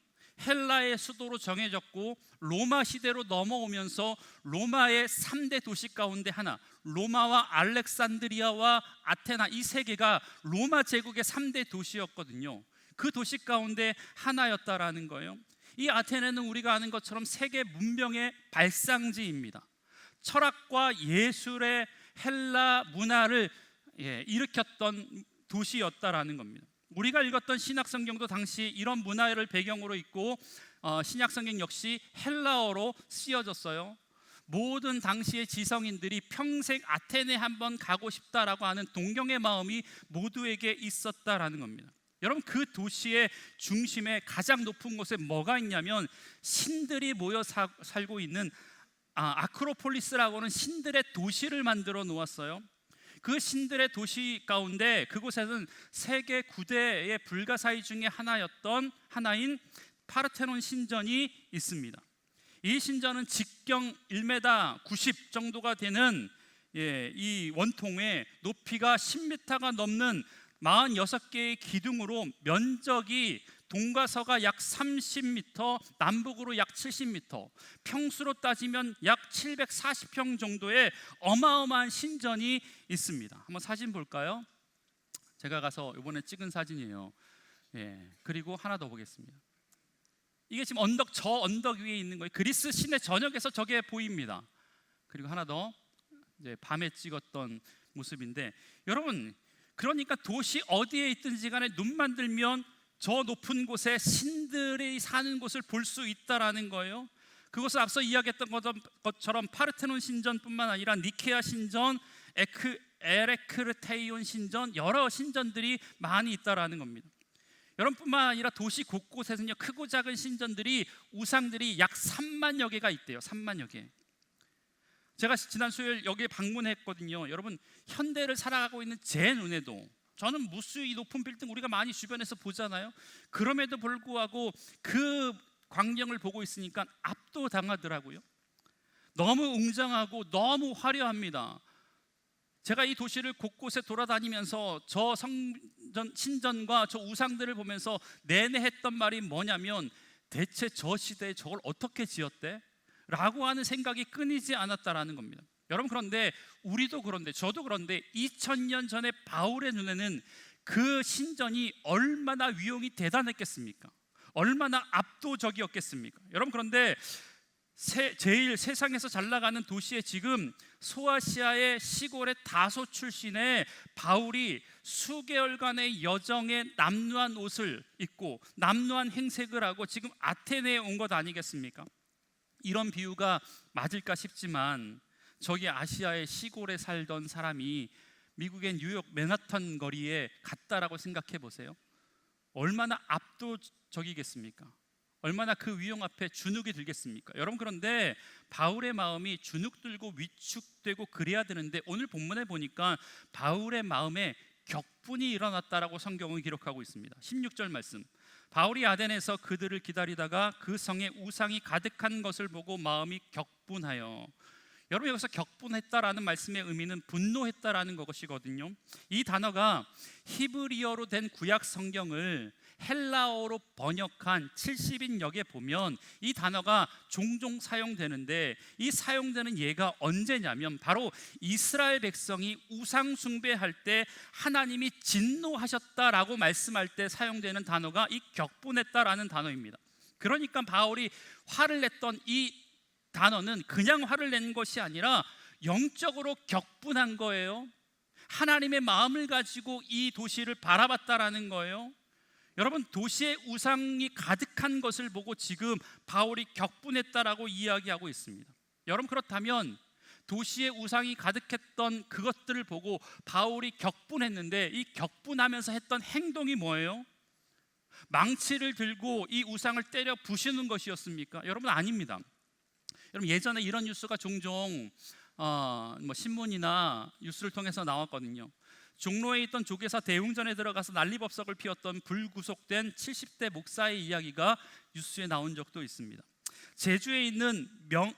헬라의 수도로 정해졌고 로마 시대로 넘어오면서 로마의 3대 도시 가운데 하나, 로마와 알렉산드리아와 아테나, 이 세 개가 로마 제국의 3대 도시였거든요. 그 도시 가운데 하나였다라는 거예요. 이 아테네는 우리가 아는 것처럼 세계 문명의 발상지입니다. 철학과 예술의 헬라 문화를 일으켰던 도시였다라는 겁니다. 우리가 읽었던 신약성경도 당시 이런 문화를 배경으로 있고 신약성경 역시 헬라어로 쓰여졌어요. 모든 당시의 지성인들이 평생 아테네 한번 가고 싶다라고 하는 동경의 마음이 모두에게 있었다라는 겁니다. 여러분, 그 도시의 중심에 가장 높은 곳에 뭐가 있냐면 신들이 모여 살고 있는 아크로폴리스라고 하는 신들의 도시를 만들어 놓았어요. 그 신들의 도시 가운데 그곳에는 세계 9대의 불가사의 중에 하나인 파르테논 신전이 있습니다. 이 신전은 직경 1m 90 정도가 되는 이 원통에 높이가 10m가 넘는 46개의 기둥으로 면적이 동과 서가 약 30m, 남북으로 약 70m, 평수로 따지면 약 740평 정도의 어마어마한 신전이 있습니다. 한번 사진 볼까요? 제가 가서 이번에 찍은 사진이에요. 그리고 하나 더 보겠습니다. 이게 지금 저 언덕 위에 있는 거예요. 그리스 시내 전역에서 저게 보입니다. 그리고 하나 더, 이제 밤에 찍었던 모습인데, 여러분, 그러니까 도시 어디에 있든지 간에 눈만 들면 저 높은 곳에 신들이 사는 곳을 볼 수 있다라는 거예요. 그것을 앞서 이야기했던 것처럼 파르테논 신전뿐만 아니라 니케아 신전, 에레크르테이온 신전, 여러 신전들이 많이 있다라는 겁니다. 여러분뿐만 아니라 도시 곳곳에서는요, 크고 작은 신전들이, 우상들이 약 3만여 개가 있대요. 3만여 개. 제가 지난 수요일 여기에 방문했거든요. 여러분, 현대를 살아가고 있는 제 눈에도, 저는 무수히 높은 빌딩 우리가 많이 주변에서 보잖아요. 그럼에도 불구하고 그 광경을 보고 있으니까 압도당하더라고요. 너무 웅장하고 너무 화려합니다. 제가 이 도시를 곳곳에 돌아다니면서 저 신전과 저 우상들을 보면서 내내 했던 말이 뭐냐면, 대체 저 시대에 저걸 어떻게 지었대? 라고 하는 생각이 끊이지 않았다라는 겁니다. 여러분, 그런데 우리도 그런데 저도 그런데 2000년 전에 바울의 눈에는 그 신전이 얼마나 위용이 대단했겠습니까? 얼마나 압도적이었겠습니까? 여러분, 그런데 제일 세상에서 잘 나가는 도시에 지금 소아시아의 시골의 다소 출신의 바울이 수개월간의 여정에 남루한 옷을 입고 남루한 행색을 하고 지금 아테네에 온 것 아니겠습니까? 이런 비유가 맞을까 싶지만, 저기 아시아의 시골에 살던 사람이 미국의 뉴욕 맨하탄 거리에 갔다라고 생각해 보세요. 얼마나 압도적이겠습니까? 얼마나 그 위용 앞에 주눅이 들겠습니까? 여러분, 그런데 바울의 마음이 주눅 들고 위축되고 그래야 되는데, 오늘 본문에 보니까 바울의 마음에 격분이 일어났다라고 성경은 기록하고 있습니다. 16절 말씀, 바울이 아덴에서 그들을 기다리다가 그 성에 우상이 가득한 것을 보고 마음이 격분하여. 여러분, 여기서 격분했다라는 말씀의 의미는 분노했다라는 것이거든요. 이 단어가 히브리어로 된 구약 성경을 헬라어로 번역한 70인역에 보면 이 단어가 종종 사용되는데, 이 사용되는 예가 언제냐면 바로 이스라엘 백성이 우상 숭배할 때 하나님이 진노하셨다라고 말씀할 때 사용되는 단어가 이 격분했다라는 단어입니다. 그러니까 바울이 화를 냈던 이 단어는 그냥 화를 낸 것이 아니라 영적으로 격분한 거예요. 하나님의 마음을 가지고 이 도시를 바라봤다라는 거예요. 여러분, 도시에 우상이 가득한 것을 보고 지금 바울이 격분했다라고 이야기하고 있습니다. 여러분, 그렇다면 도시에 우상이 가득했던 그것들을 보고 바울이 격분했는데, 이 격분하면서 했던 행동이 뭐예요? 망치를 들고 이 우상을 때려 부수는 것이었습니까? 여러분, 아닙니다. 여러분, 예전에 이런 뉴스가 종종 신문이나 뉴스를 통해서 나왔거든요. 종로에 있던 조계사 대웅전에 들어가서 난리법석을 피웠던 불구속된 70대 목사의 이야기가 뉴스에 나온 적도 있습니다. 제주에 있는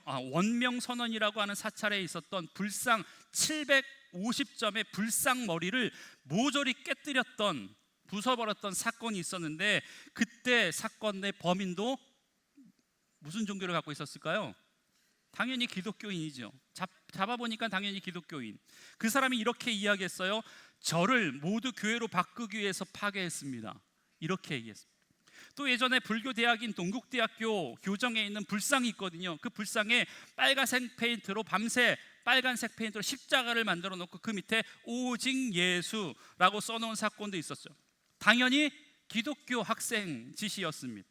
원명선언이라고 하는 사찰에 있었던 불상 750점의 불상 머리를 모조리 깨뜨렸던, 부숴버렸던 사건이 있었는데, 그때 사건의 범인도 무슨 종교를 갖고 있었을까요? 당연히 기독교인이죠. 잡아보니까 당연히 기독교인. 그 사람이 이렇게 이야기했어요. 저를 모두 교회로 바꾸기 위해서 파괴했습니다. 이렇게 얘기했습니다. 또 예전에 불교 대학인 동국대학교 교정에 있는 불상이 있거든요. 그 불상에 빨간색 페인트로 밤새 빨간색 페인트로 십자가를 만들어 놓고 그 밑에 오직 예수라고 써놓은 사건도 있었죠. 당연히 기독교 학생 짓이었습니다.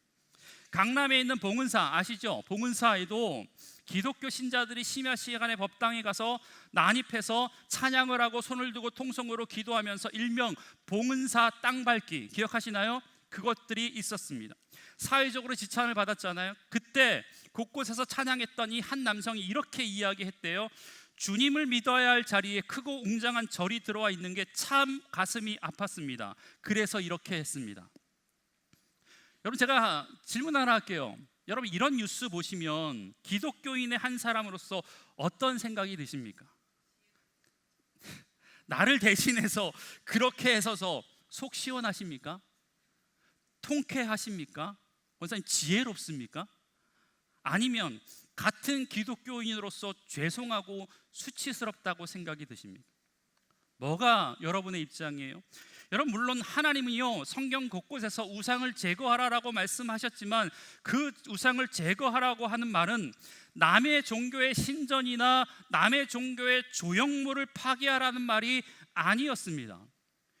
강남에 있는 봉은사 아시죠? 봉은사에도 기독교 신자들이 심야 시간에 법당에 가서 난입해서 찬양을 하고 손을 두고 통성으로 기도하면서 일명 봉은사 땅밟기 기억하시나요? 그것들이 있었습니다. 사회적으로 지탄을 받았잖아요. 그때 곳곳에서 찬양했던 이 한 남성이 이렇게 이야기했대요. 주님을 믿어야 할 자리에 크고 웅장한 절이 들어와 있는 게 참 가슴이 아팠습니다. 그래서 이렇게 했습니다. 여러분, 제가 질문 하나 할게요. 여러분, 이런 뉴스 보시면 기독교인의 한 사람으로서 어떤 생각이 드십니까? 나를 대신해서 그렇게 해서서 속 시원하십니까? 통쾌하십니까? 원사님, 지혜롭습니까? 아니면 같은 기독교인으로서 죄송하고 수치스럽다고 생각이 드십니까? 뭐가 여러분의 입장이에요? 여러분, 물론 하나님은요 성경 곳곳에서 우상을 제거하라라고 말씀하셨지만, 그 우상을 제거하라고 하는 말은 남의 종교의 신전이나 남의 종교의 조형물을 파괴하라는 말이 아니었습니다.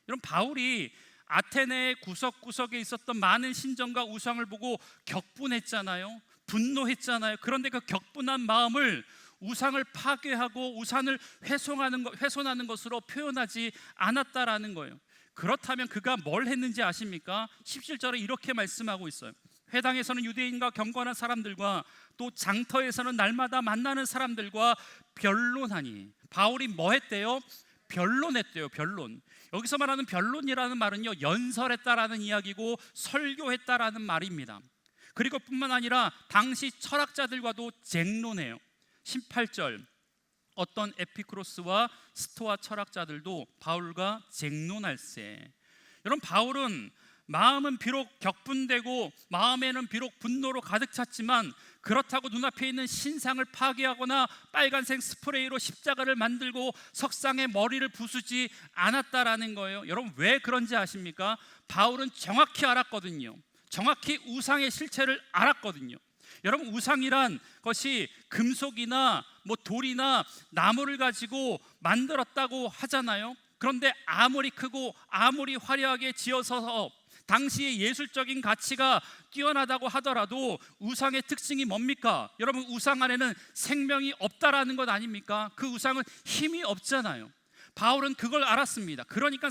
여러분, 바울이 아테네의 구석구석에 있었던 많은 신전과 우상을 보고 격분했잖아요. 분노했잖아요. 그런데 그 격분한 마음을 우상을 파괴하고 우상을 훼손하는 것으로 표현하지 않았다라는 거예요. 그렇다면 그가 뭘 했는지 아십니까? 17절에 이렇게 말씀하고 있어요. 회당에서는 유대인과 경건한 사람들과 또 장터에서는 날마다 만나는 사람들과 변론하니. 바울이 뭐 했대요? 변론했대요. 변론. 여기서 말하는 변론이라는 말은요, 연설했다라는 이야기고 설교했다라는 말입니다. 그리고 뿐만 아니라 당시 철학자들과도 쟁론해요. 18절 어떤 에피쿠로스와 스토아 철학자들도 바울과 쟁론할세. 여러분, 바울은 마음은 비록 격분되고 마음에는 비록 분노로 가득 찼지만 그렇다고 눈앞에 있는 신상을 파괴하거나 빨간색 스프레이로 십자가를 만들고 석상에 머리를 부수지 않았다라는 거예요. 여러분, 왜 그런지 아십니까? 바울은 정확히 알았거든요. 정확히 우상의 실체를 알았거든요. 여러분, 우상이란 것이 금속이나 돌이나 나무를 가지고 만들었다고 하잖아요. 그런데 아무리 크고 아무리 화려하게 지어서 당시의 예술적인 가치가 뛰어나다고 하더라도 우상의 특징이 뭡니까? 여러분, 우상 안에는 생명이 없다라는 것 아닙니까? 그 우상은 힘이 없잖아요. 바울은 그걸 알았습니다. 그러니까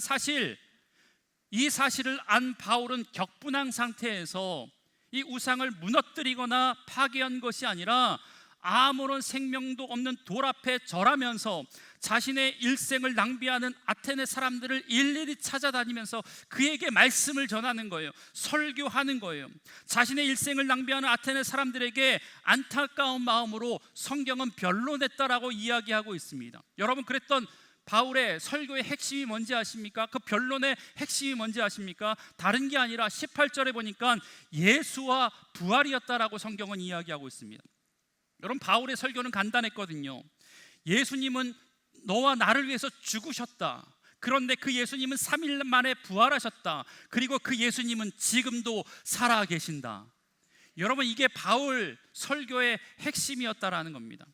이 사실을 안 바울은 격분한 상태에서 이 우상을 무너뜨리거나 파괴한 것이 아니라 아무런 생명도 없는 돌 앞에 절하면서 자신의 일생을 낭비하는 아테네 사람들을 일일이 찾아다니면서 그에게 말씀을 전하는 거예요. 설교하는 거예요. 자신의 일생을 낭비하는 아테네 사람들에게 안타까운 마음으로 성경은 변론했다라고 이야기하고 있습니다. 여러분, 그랬던 바울의 설교의 핵심이 뭔지 아십니까? 그 변론의 핵심이 뭔지 아십니까? 다른 게 아니라 18절에 보니까 예수와 부활이었다라고 성경은 이야기하고 있습니다. 여러분, 바울의 설교는 간단했거든요. 예수님은 너와 나를 위해서 죽으셨다. 그런데 그 예수님은 3일 만에 부활하셨다. 그리고 그 예수님은 지금도 살아 계신다. 여러분, 이게 바울 설교의 핵심이었다라는 겁니다.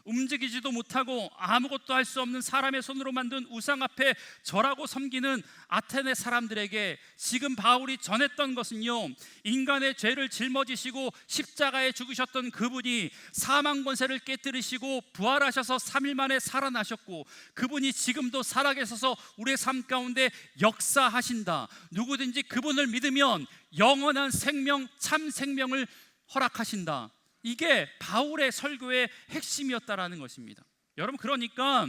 움직이지도 못하고 아무것도 할 수 없는 사람의 손으로 만든 우상 앞에 절하고 섬기는 아테네 사람들에게 지금 바울이 전했던 것은요, 인간의 죄를 짊어지시고 십자가에 죽으셨던 그분이 사망 권세를 깨뜨리시고 부활하셔서 3일 만에 살아나셨고 그분이 지금도 살아계셔서 우리의 삶 가운데 역사하신다. 누구든지 그분을 믿으면 영원한 생명, 참 생명을 허락하신다. 이게 바울의 설교의 핵심이었다라는 것입니다. 여러분, 그러니까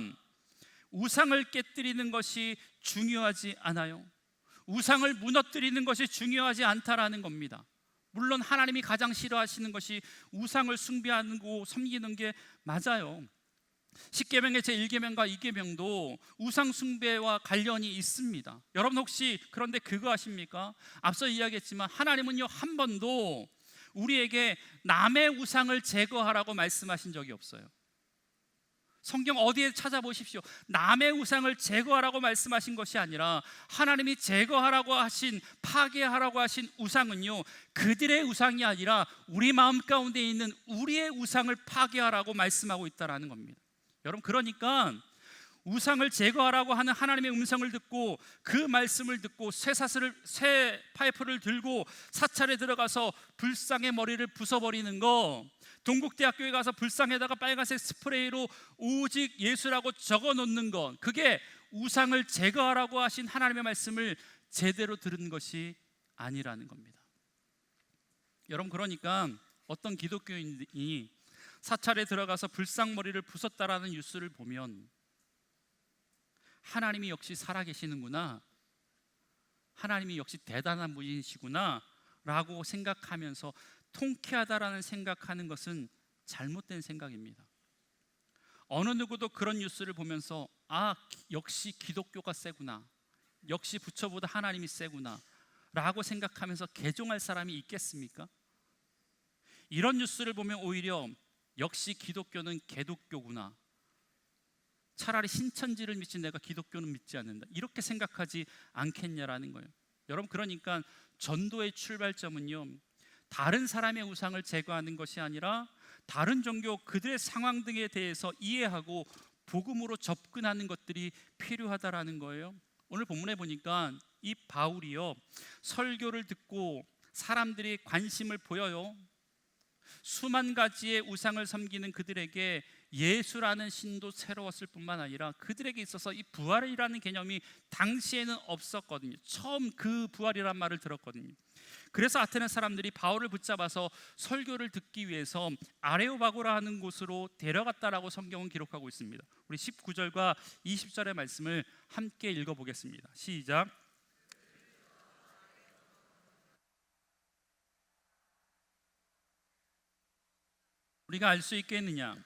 우상을 깨뜨리는 것이 중요하지 않아요. 우상을 무너뜨리는 것이 중요하지 않다라는 겁니다. 물론 하나님이 가장 싫어하시는 것이 우상을 숭배하고 섬기는 게 맞아요. 10계명의 제1계명과 2계명도 우상 숭배와 관련이 있습니다. 여러분, 혹시 그런데 그거 아십니까? 앞서 이야기했지만 하나님은요, 한 번도 우리에게 남의 우상을 제거하라고 말씀하신 적이 없어요. 성경 어디에 찾아보십시오. 남의 우상을 제거하라고 말씀하신 것이 아니라 하나님이 제거하라고 하신, 파괴하라고 하신 우상은요, 그들의 우상이 아니라 우리 마음 가운데 있는 우리의 우상을 파괴하라고 말씀하고 있다는 겁니다. 여러분, 그러니까 우상을 제거하라고 하는 하나님의 음성을 듣고 그 말씀을 듣고 쇠 파이프를 들고 사찰에 들어가서 불상의 머리를 부숴버리는 거, 동국대학교에 가서 불상에다가 빨간색 스프레이로 오직 예수라고 적어놓는 것, 그게 우상을 제거하라고 하신 하나님의 말씀을 제대로 들은 것이 아니라는 겁니다. 여러분, 그러니까 어떤 기독교인이 사찰에 들어가서 불상머리를 부쉈다라는 뉴스를 보면 하나님이 역시 살아계시는구나, 하나님이 역시 대단한 분이시구나 라고 생각하면서 통쾌하다라는 생각하는 것은 잘못된 생각입니다. 어느 누구도 그런 뉴스를 보면서 역시 기독교가 세구나, 역시 부처보다 하나님이 세구나 라고 생각하면서 개종할 사람이 있겠습니까? 이런 뉴스를 보면 오히려 역시 기독교는 개독교구나, 차라리 신천지를 믿지 내가 기독교는 믿지 않는다, 이렇게 생각하지 않겠냐라는 거예요. 여러분, 그러니까 전도의 출발점은요, 다른 사람의 우상을 제거하는 것이 아니라 다른 종교 그들의 상황 등에 대해서 이해하고 복음으로 접근하는 것들이 필요하다라는 거예요. 오늘 본문에 보니까 이 바울이요, 설교를 듣고 사람들이 관심을 보여요. 수만 가지의 우상을 섬기는 그들에게 예수라는 신도 새로웠을 뿐만 아니라 그들에게 있어서 이 부활이라는 개념이 당시에는 없었거든요. 처음 그 부활이란 말을 들었거든요. 그래서 아테네 사람들이 바울을 붙잡아서 설교를 듣기 위해서 아레오바고라 하는 곳으로 데려갔다라고 성경은 기록하고 있습니다. 우리 19절과 20절의 말씀을 함께 읽어보겠습니다. 시작. 우리가 알 수 있겠느냐?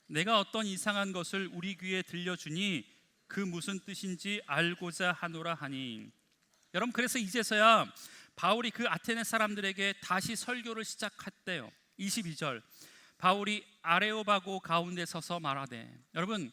내가 어떤 이상한 것을 우리 귀에 들려주니 그 무슨 뜻인지 알고자 하노라 하니. 여러분, 그래서 이제서야 바울이 그 아테네 사람들에게 다시 설교를 시작했대요. 22절, 바울이 아레오바고 가운데 서서 말하되. 여러분,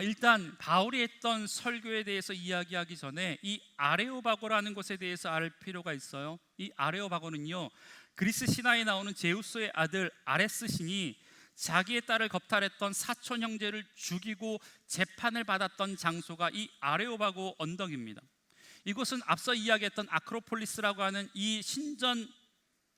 일단 바울이 했던 설교에 대해서 이야기하기 전에 이 아레오바고라는 곳에 대해서 알 필요가 있어요. 이 아레오바고는요, 그리스 신화에 나오는 제우스의 아들 아레스 신이 자기의 딸을 겁탈했던 사촌 형제를 죽이고 재판을 받았던 장소가 이 아레오바고 언덕입니다. 이곳은 앞서 이야기했던 아크로폴리스라고 하는 이 신전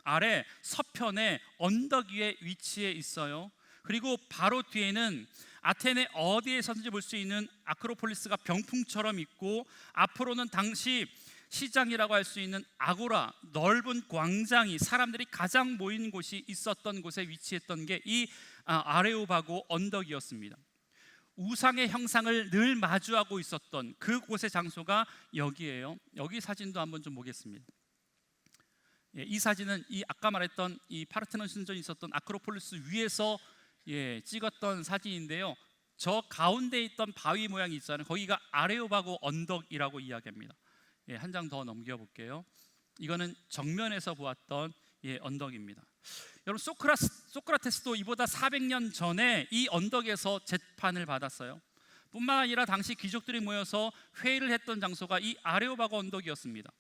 아래 서편의 언덕 위에 위치해 있어요. 그리고 바로 뒤에는 아테네 어디에서든지 볼 수 있는 아크로폴리스가 병풍처럼 있고, 앞으로는 당시 시장이라고 할 수 있는 아고라, 넓은 광장이 사람들이 가장 모인 곳이 있었던 곳에 위치했던 게 이 아레오바고 언덕이었습니다. 우상의 형상을 늘 마주하고 있었던 그곳의 장소가 여기예요. 여기 사진도 한번 좀 보겠습니다. 이 사진은 이 아까 말했던 이 파르테논 신전이 있었던 아크로폴리스 위에서 찍었던 사진인데요. 저 가운데 있던 바위 모양이 있잖아요. 거기가 아레오바고 언덕이라고 이야기합니다. 한 장 더 넘겨볼게요. 이거는 정면에서 보았던 언덕입니다. 여러분, 소크라테스도 이보다 400년 전에 이 언덕에서 재판을 받았어요. 뿐만 아니라 당시 귀족들이 모여서 회의를 했던 장소가 이 아레오바고 언덕이었습니다.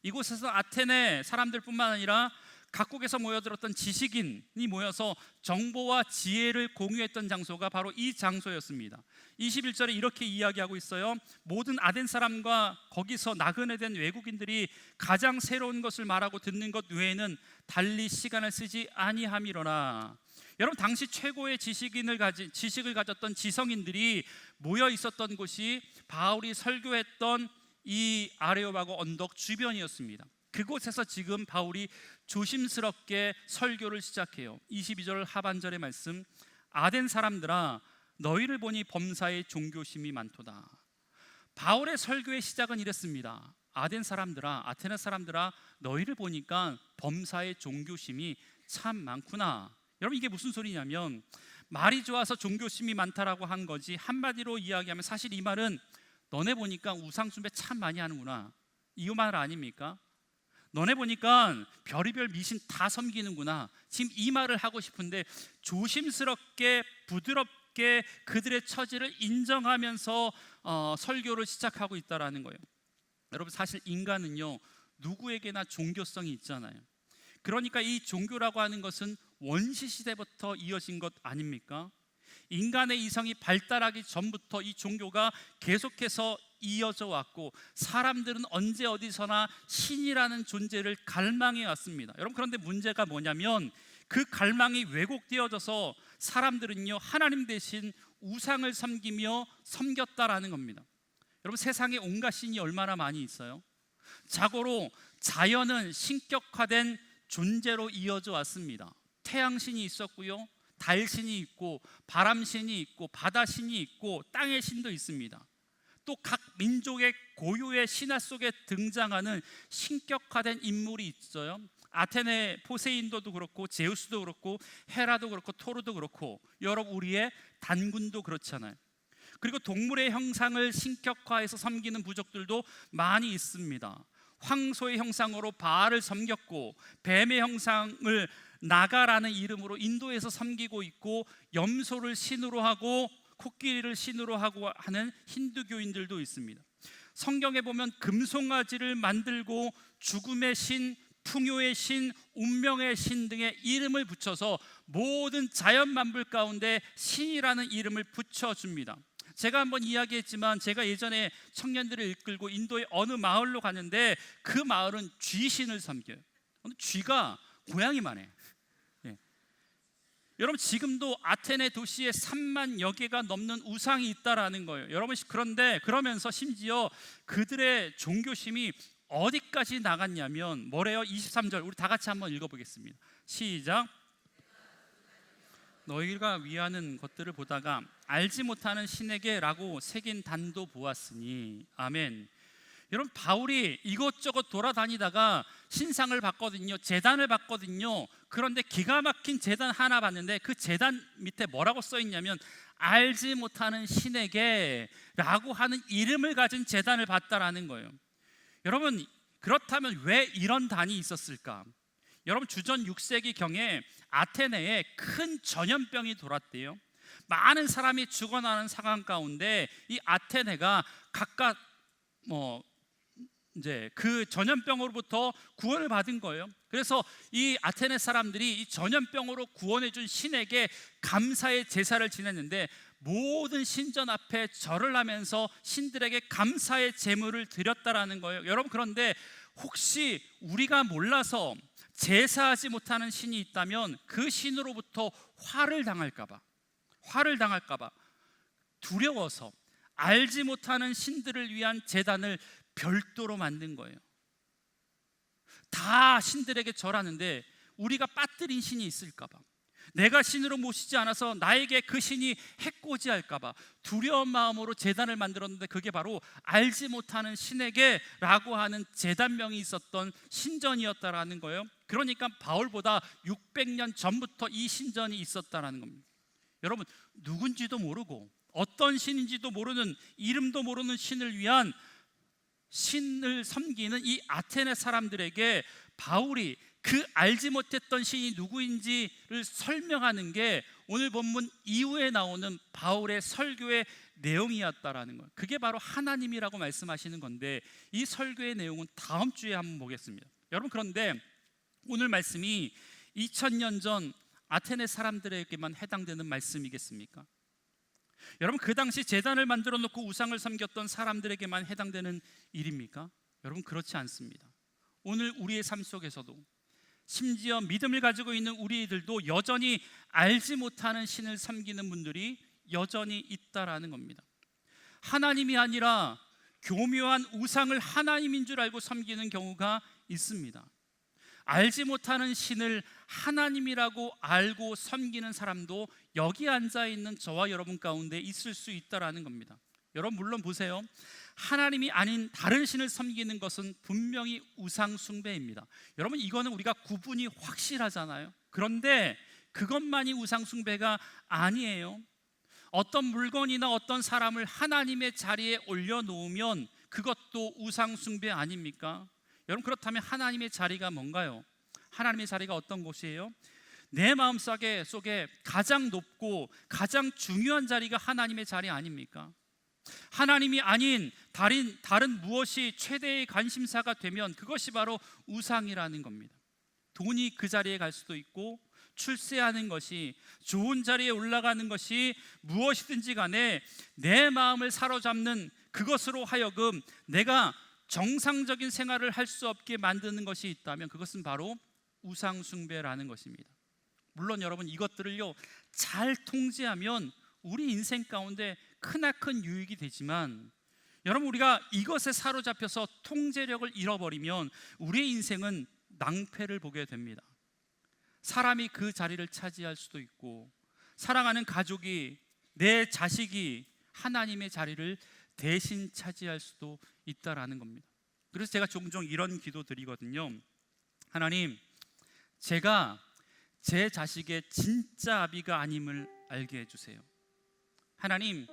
이곳에서 아테네 사람들뿐만 아니라 각국에서 모여들었던 지식인이 모여서 정보와 지혜를 공유했던 장소가 바로 이 장소였습니다. 21절에 이렇게 이야기하고 있어요. 모든 아덴 사람과 거기서 나그네 된 외국인들이 가장 새로운 것을 말하고 듣는 것 외에는 달리 시간을 쓰지 아니함이로라. 여러분, 당시 최고의 지식을 가졌던 지성인들이 모여 있었던 곳이 바울이 설교했던 이 아레오바고 언덕 주변이었습니다. 그곳에서 지금 바울이 조심스럽게 설교를 시작해요. 22절 하반절의 말씀, 아덴 사람들아 너희를 보니 범사에 종교심이 많도다. 바울의 설교의 시작은 이랬습니다. 아덴 사람들아, 아테네 사람들아, 너희를 보니까 범사에 종교심이 참 많구나. 여러분, 이게 무슨 소리냐면 말이 좋아서 종교심이 많다라고 한 거지, 한마디로 이야기하면 사실 이 말은 너네 보니까 우상 숭배 참 많이 하는구나, 이 말 아닙니까? 너네 보니까 별의별 미신 다 섬기는구나, 지금 이 말을 하고 싶은데 조심스럽게 부드럽게 그들의 처지를 인정하면서 설교를 시작하고 있다라는 거예요. 여러분, 사실 인간은요 누구에게나 종교성이 있잖아요. 그러니까 이 종교라고 하는 것은 원시 시대부터 이어진 것 아닙니까? 인간의 이성이 발달하기 전부터 이 종교가 계속해서 이어져 왔고, 사람들은 언제 어디서나 신이라는 존재를 갈망해 왔습니다. 여러분, 그런데 문제가 뭐냐면 그 갈망이 왜곡되어져서 사람들은요 하나님 대신 우상을 섬기며 섬겼다라는 겁니다. 여러분, 세상에 온갖 신이 얼마나 많이 있어요. 자고로 자연은 신격화된 존재로 이어져 왔습니다. 태양신이 있었고요, 달신이 있고, 바람신이 있고, 바다신이 있고, 땅의 신도 있습니다. 또 각 민족의 고유의 신화 속에 등장하는 신격화된 인물이 있어요. 아테네 포세인도도 그렇고, 제우스도 그렇고, 헤라도 그렇고, 토르도 그렇고, 여러분 우리의 단군도 그렇잖아요. 그리고 동물의 형상을 신격화해서 섬기는 부족들도 많이 있습니다. 황소의 형상으로 바알을 섬겼고, 뱀의 형상을 나가라는 이름으로 인도에서 섬기고 있고, 염소를 신으로 하고 코끼리를 신으로 하고 하는 힌두교인들도 있습니다. 성경에 보면 금송아지를 만들고 죽음의 신, 풍요의 신, 운명의 신 등의 이름을 붙여서 모든 자연 만물 가운데 신이라는 이름을 붙여줍니다. 제가 한번 이야기했지만 제가 예전에 청년들을 이끌고 인도의 어느 마을로 갔는데 그 마을은 쥐신을 섬겨요. 쥐가 고양이만 해. 여러분, 지금도 아테네 도시에 3만여 개가 넘는 우상이 있다라는 거예요. 여러분, 그런데 그러면서 심지어 그들의 종교심이 어디까지 나갔냐면 뭐래요? 23절 우리 다 같이 한번 읽어보겠습니다. 시작. 너희가 위하는 것들을 보다가 알지 못하는 신에게 라고 새긴 단도 보았으니. 아멘. 여러분, 바울이 이것저것 돌아다니다가 신상을 봤거든요. 제단을 봤거든요. 그런데 기가 막힌 제단 하나 봤는데 그 제단 밑에 뭐라고 써 있냐면 알지 못하는 신에게 라고 하는 이름을 가진 제단을 봤다라는 거예요. 여러분, 그렇다면 왜 이런 단이 있었을까? 여러분, 주전 6세기 경에 아테네에 큰 전염병이 돌았대요. 많은 사람이 죽어나는 상황 가운데 이 아테네가 각각 이제 그 전염병으로부터 구원을 받은 거예요. 그래서 이 아테네 사람들이 이 전염병으로 구원해 준 신에게 감사의 제사를 지냈는데 모든 신전 앞에 절을 하면서 신들에게 감사의 제물을 드렸다라는 거예요. 여러분, 그런데 혹시 우리가 몰라서 제사하지 못하는 신이 있다면 그 신으로부터 화를 당할까 봐 두려워서 알지 못하는 신들을 위한 제단을 별도로 만든 거예요. 다 신들에게 절하는데 우리가 빠뜨린 신이 있을까 봐, 내가 신으로 모시지 않아서 나에게 그 신이 해코지할까 봐 두려운 마음으로 제단을 만들었는데 그게 바로 알지 못하는 신에게 라고 하는 제단명이 있었던 신전이었다라는 거예요. 그러니까 바울보다 600년 전부터 이 신전이 있었다라는 겁니다. 여러분, 누군지도 모르고 어떤 신인지도 모르는, 이름도 모르는 신을 위한 신을 섬기는 이 아테네 사람들에게 바울이 그 알지 못했던 신이 누구인지를 설명하는 게 오늘 본문 이후에 나오는 바울의 설교의 내용이었다라는 거예요. 그게 바로 하나님이라고 말씀하시는 건데 이 설교의 내용은 다음 주에 한번 보겠습니다. 여러분, 그런데 오늘 말씀이 2000년 전 아테네 사람들에게만 해당되는 말씀이겠습니까? 여러분, 그 당시 제단을 만들어 놓고 우상을 섬겼던 사람들에게만 해당되는 일입니까? 여러분, 그렇지 않습니다. 오늘 우리의 삶 속에서도, 심지어 믿음을 가지고 있는 우리들도 여전히 알지 못하는 신을 섬기는 분들이 여전히 있다라는 겁니다. 하나님이 아니라 교묘한 우상을 하나님인 줄 알고 섬기는 경우가 있습니다. 알지 못하는 신을 하나님이라고 알고 섬기는 사람도 여기 앉아 있는 저와 여러분 가운데 있을 수 있다라는 겁니다. 여러분, 물론 보세요. 하나님이 아닌 다른 신을 섬기는 것은 분명히 우상 숭배입니다. 여러분, 이거는 우리가 구분이 확실하잖아요. 그런데 그것만이 우상 숭배가 아니에요. 어떤 물건이나 어떤 사람을 하나님의 자리에 올려놓으면 그것도 우상 숭배 아닙니까? 여러분, 그렇다면 하나님의 자리가 뭔가요? 하나님의 자리가 어떤 곳이에요? 내 마음속에 가장 높고 가장 중요한 자리가 하나님의 자리 아닙니까? 하나님이 아닌 다른 무엇이 최대의 관심사가 되면 그것이 바로 우상이라는 겁니다. 돈이 그 자리에 갈 수도 있고, 출세하는 것이, 좋은 자리에 올라가는 것이 무엇이든지 간에 내 마음을 사로잡는 그것으로 하여금 내가 정상적인 생활을 할 수 없게 만드는 것이 있다면 그것은 바로 우상 숭배라는 것입니다. 물론 여러분, 이것들을요 잘 통제하면 우리 인생 가운데 크나큰 유익이 되지만, 여러분, 우리가 이것에 사로잡혀서 통제력을 잃어버리면 우리의 인생은 낭패를 보게 됩니다. 사람이 그 자리를 차지할 수도 있고, 사랑하는 가족이, 내 자식이 하나님의 자리를 대신 차지할 수도 있다라는 겁니다. 그래서 제가 종종 이런 기도 드리거든요. 하나님, 제가 제 자식의 진짜 아비가 아님을 알게 해주세요. 하나님,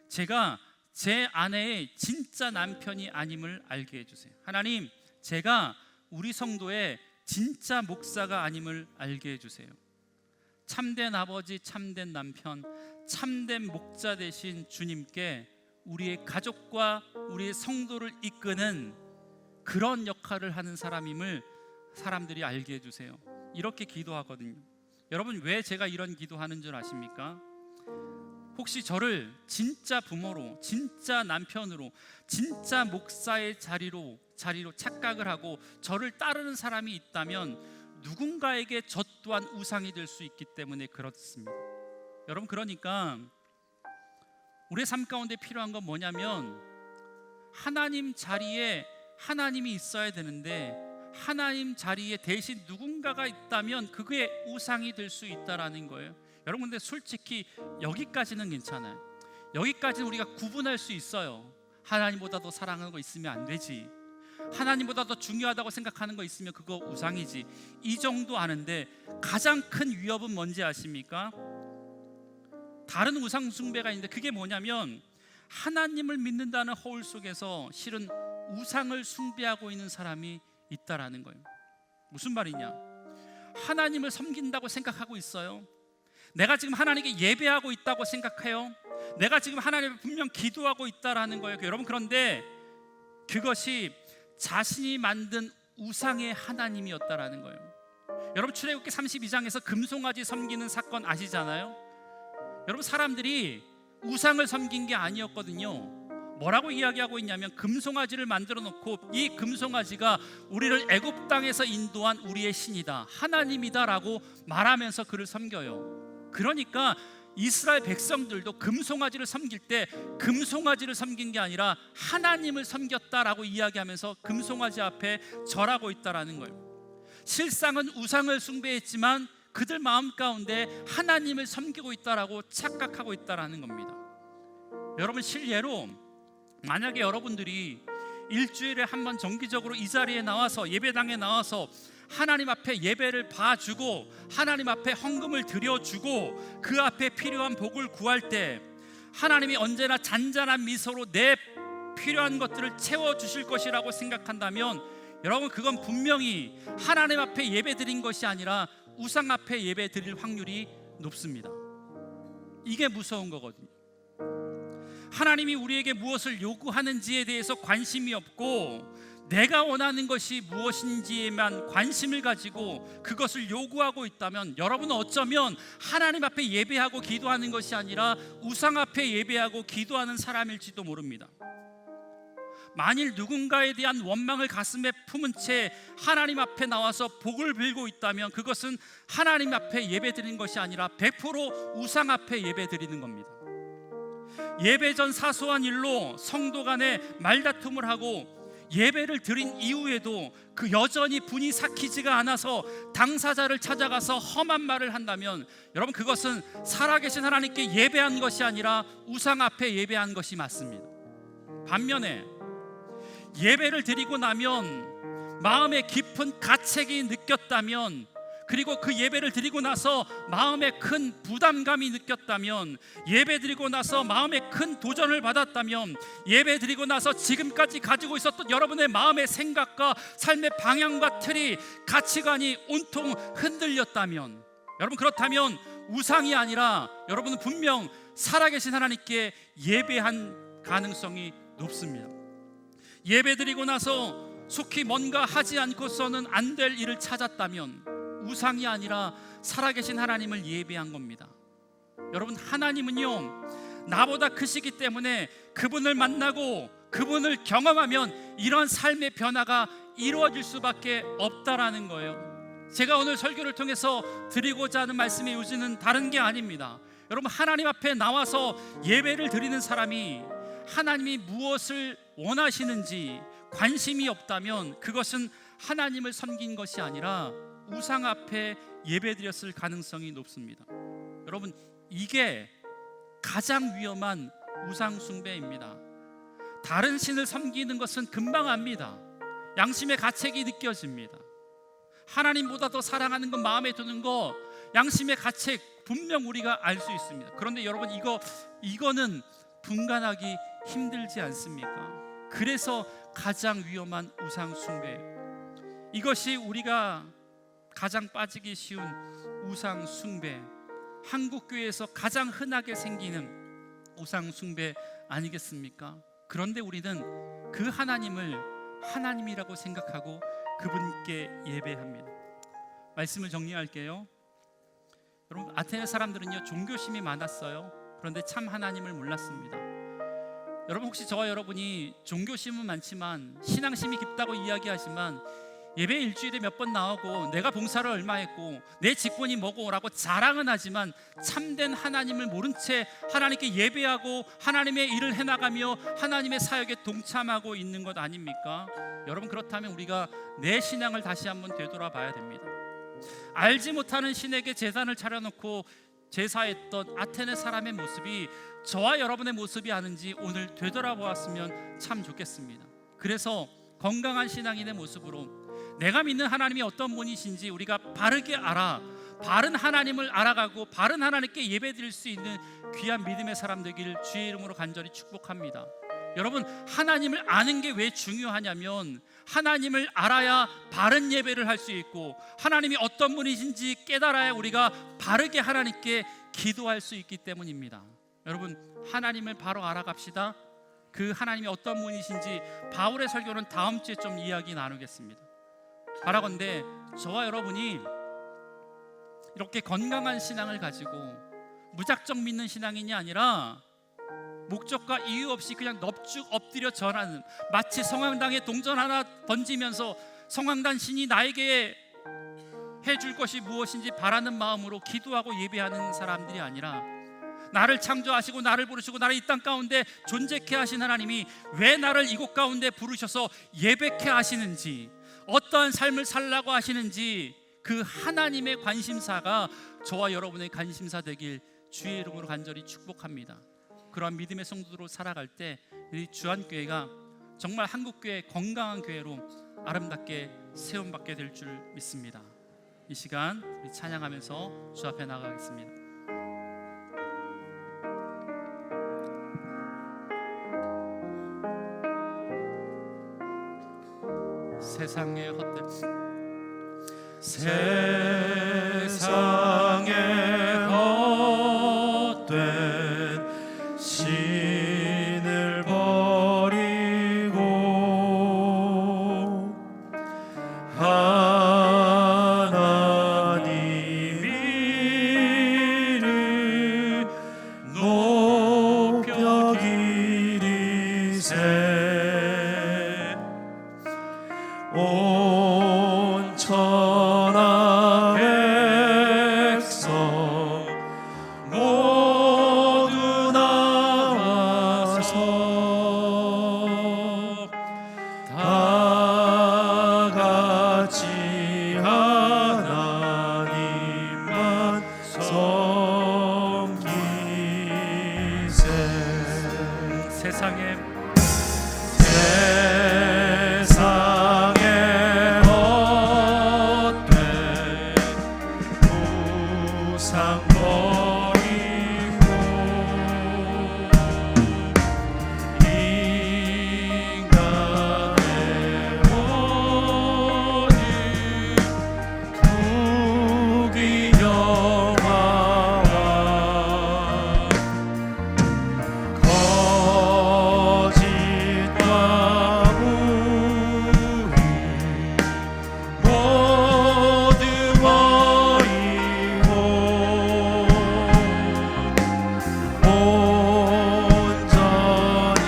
제가 제 아내의 진짜 남편이 아님을 알게 해주세요. 하나님, 제가 우리 성도의 진짜 목사가 아님을 알게 해주세요. 참된 아버지, 참된 남편, 참된 목자 되신 주님께 우리의 가족과 우리의 성도를 이끄는 그런 역할을 하는 사람임을 사람들이 알게 해주세요. 이렇게 기도하거든요. 여러분, 왜 제가 이런 기도하는 줄 아십니까? 혹시 저를 진짜 부모로, 진짜 남편으로, 진짜 목사의 자리로 착각을 하고 저를 따르는 사람이 있다면 누군가에게 저 또한 우상이 될 수 있기 때문에 그렇습니다. 여러분, 그러니까 우리의 삶 가운데 필요한 건 뭐냐면, 하나님 자리에 하나님이 있어야 되는데 하나님 자리에 대신 누군가가 있다면 그게 우상이 될 수 있다라는 거예요. 여러분, 근데 솔직히 여기까지는 괜찮아요. 여기까지는 우리가 구분할 수 있어요. 하나님보다 더 사랑하는 거 있으면 안 되지. 하나님보다 더 중요하다고 생각하는 거 있으면 그거 우상이지. 이 정도 아는데 가장 큰 위협은 뭔지 아십니까? 다른 우상 숭배가 있는데 그게 뭐냐면 하나님을 믿는다는 허울 속에서 실은 우상을 숭배하고 있는 사람이 있다라는 거예요. 무슨 말이냐? 하나님을 섬긴다고 생각하고 있어요. 내가 지금 하나님께 예배하고 있다고 생각해요. 내가 지금 하나님을 분명 기도하고 있다라는 거예요. 여러분, 그런데 그것이 자신이 만든 우상의 하나님이었다라는 거예요. 여러분, 출애굽기 32장에서 금송아지 섬기는 사건 아시잖아요? 여러분, 사람들이 우상을 섬긴 게 아니었거든요. 뭐라고 이야기하고 있냐면 금송아지를 만들어 놓고 이 금송아지가 우리를 애굽 땅에서 인도한 우리의 신이다, 하나님이다라고 말하면서 그를 섬겨요. 그러니까 이스라엘 백성들도 금송아지를 섬길 때 금송아지를 섬긴 게 아니라 하나님을 섬겼다라고 이야기하면서 금송아지 앞에 절하고 있다라는 거예요. 실상은 우상을 숭배했지만 그들 마음 가운데 하나님을 섬기고 있다라고 착각하고 있다라는 겁니다. 여러분, 실례로 만약에 여러분들이 일주일에 한 번 정기적으로 이 자리에 나와서 예배당에 나와서 하나님 앞에 예배를 봐주고 하나님 앞에 헌금을 드려주고 그 앞에 필요한 복을 구할 때 하나님이 언제나 잔잔한 미소로 내 필요한 것들을 채워주실 것이라고 생각한다면 여러분, 그건 분명히 하나님 앞에 예배 드린 것이 아니라 우상 앞에 예배 드릴 확률이 높습니다. 이게 무서운 거거든요. 하나님이 우리에게 무엇을 요구하는지에 대해서 관심이 없고 내가 원하는 것이 무엇인지에만 관심을 가지고 그것을 요구하고 있다면 여러분은 어쩌면 하나님 앞에 예배하고 기도하는 것이 아니라 우상 앞에 예배하고 기도하는 사람일지도 모릅니다. 만일 누군가에 대한 원망을 가슴에 품은 채 하나님 앞에 나와서 복을 빌고 있다면 그것은 하나님 앞에 예배드리는 것이 아니라 100% 우상 앞에 예배드리는 겁니다. 예배 전 사소한 일로 성도 간에 말다툼을 하고 예배를 드린 이후에도 그 여전히 분이 삭히지가 않아서 당사자를 찾아가서 험한 말을 한다면 여러분, 그것은 살아계신 하나님께 예배한 것이 아니라 우상 앞에 예배한 것이 맞습니다. 반면에 예배를 드리고 나면 마음에 깊은 가책이 느꼈다면, 그리고 그 예배를 드리고 나서 마음에 큰 부담감이 느꼈다면, 예배 드리고 나서 마음에 큰 도전을 받았다면, 예배 드리고 나서 지금까지 가지고 있었던 여러분의 마음의 생각과 삶의 방향과 틀이, 가치관이 온통 흔들렸다면, 여러분, 그렇다면 우상이 아니라 여러분은 분명 살아계신 하나님께 예배한 가능성이 높습니다. 예배 드리고 나서 속히 뭔가 하지 않고서는 안 될 일을 찾았다면 우상이 아니라 살아계신 하나님을 예배한 겁니다. 여러분, 하나님은요, 나보다 크시기 때문에 그분을 만나고 그분을 경험하면 이런 삶의 변화가 이루어질 수밖에 없다라는 거예요. 제가 오늘 설교를 통해서 드리고자 하는 말씀의 요지는 다른 게 아닙니다. 여러분, 하나님 앞에 나와서 예배를 드리는 사람이 하나님이 무엇을 원하시는지 관심이 없다면 그것은 하나님을 섬긴 것이 아니라 우상 앞에 예배드렸을 가능성이 높습니다. 여러분, 이게 가장 위험한 우상 숭배입니다. 다른 신을 섬기는 것은 금방 압니다. 양심의 가책이 느껴집니다. 하나님보다 더 사랑하는 것, 마음에 드는 거, 양심의 가책 분명 우리가 알 수 있습니다. 그런데 여러분, 이거는 분간하기 힘들지 않습니까? 그래서 가장 위험한 우상 숭배, 이것이 우리가 가장 빠지기 쉬운 우상 숭배, 한국 교회에서 가장 흔하게 생기는 우상 숭배 아니겠습니까? 그런데 우리는 그 하나님을 하나님이라고 생각하고 그분께 예배합니다. 말씀을 정리할게요. 여러분, 아테네 사람들은요, 종교심이 많았어요. 그런데 참 하나님을 몰랐습니다. 여러분, 혹시 저와 여러분이 종교심은 많지만 신앙심이 깊다고 이야기하지만 예배 일주일에 몇 번 나오고 내가 봉사를 얼마 했고 내 직분이 뭐고 라고 자랑은 하지만 참된 하나님을 모른 채 하나님께 예배하고 하나님의 일을 해나가며 하나님의 사역에 동참하고 있는 것 아닙니까? 여러분, 그렇다면 우리가 내 신앙을 다시 한번 되돌아봐야 됩니다. 알지 못하는 신에게 제단을 차려놓고 제사했던 아테네 사람의 모습이 저와 여러분의 모습이 아닌지 오늘 되돌아보았으면 참 좋겠습니다. 그래서 건강한 신앙인의 모습으로 내가 믿는 하나님이 어떤 분이신지 우리가 바르게 알아 바른 하나님을 알아가고 바른 하나님께 예배드릴 수 있는 귀한 믿음의 사람 되길 주의 이름으로 간절히 축복합니다. 여러분, 하나님을 아는 게 왜 중요하냐면 하나님을 알아야 바른 예배를 할 수 있고 하나님이 어떤 분이신지 깨달아야 우리가 바르게 하나님께 기도할 수 있기 때문입니다. 여러분, 하나님을 바로 알아갑시다. 그 하나님이 어떤 분이신지 바울의 설교는 다음 주에 좀 이야기 나누겠습니다. 바라건대 저와 여러분이 이렇게 건강한 신앙을 가지고 무작정 믿는 신앙인이 아니라 목적과 이유 없이 그냥 넙죽 엎드려 전하는, 마치 성황당에 동전 하나 던지면서 성황당 신이 나에게 해줄 것이 무엇인지 바라는 마음으로 기도하고 예배하는 사람들이 아니라 나를 창조하시고 나를 부르시고 나를 이 땅 가운데 존재케 하신 하나님이 왜 나를 이곳 가운데 부르셔서 예배케 하시는지, 어떠한 삶을 살라고 하시는지 그 하나님의 관심사가 저와 여러분의 관심사 되길 주의 이름으로 간절히 축복합니다. 그러한 믿음의 성도로 살아갈 때 이 주안교회가 정말 한국교회 건강한 교회로 아름답게 세움받게 될 줄 믿습니다. 이 시간 우리 찬양하면서 주 앞에 나가겠습니다. 세상의 헛된 신을 버리고 하나님 이를 높여 기리세 온 천하 백성 모두 나와서 다 같이 하나님만 섬기세. 세상에 헛된 우상 버리고 인간의 모든 부귀영화와 거짓과 모두 버리고 온전히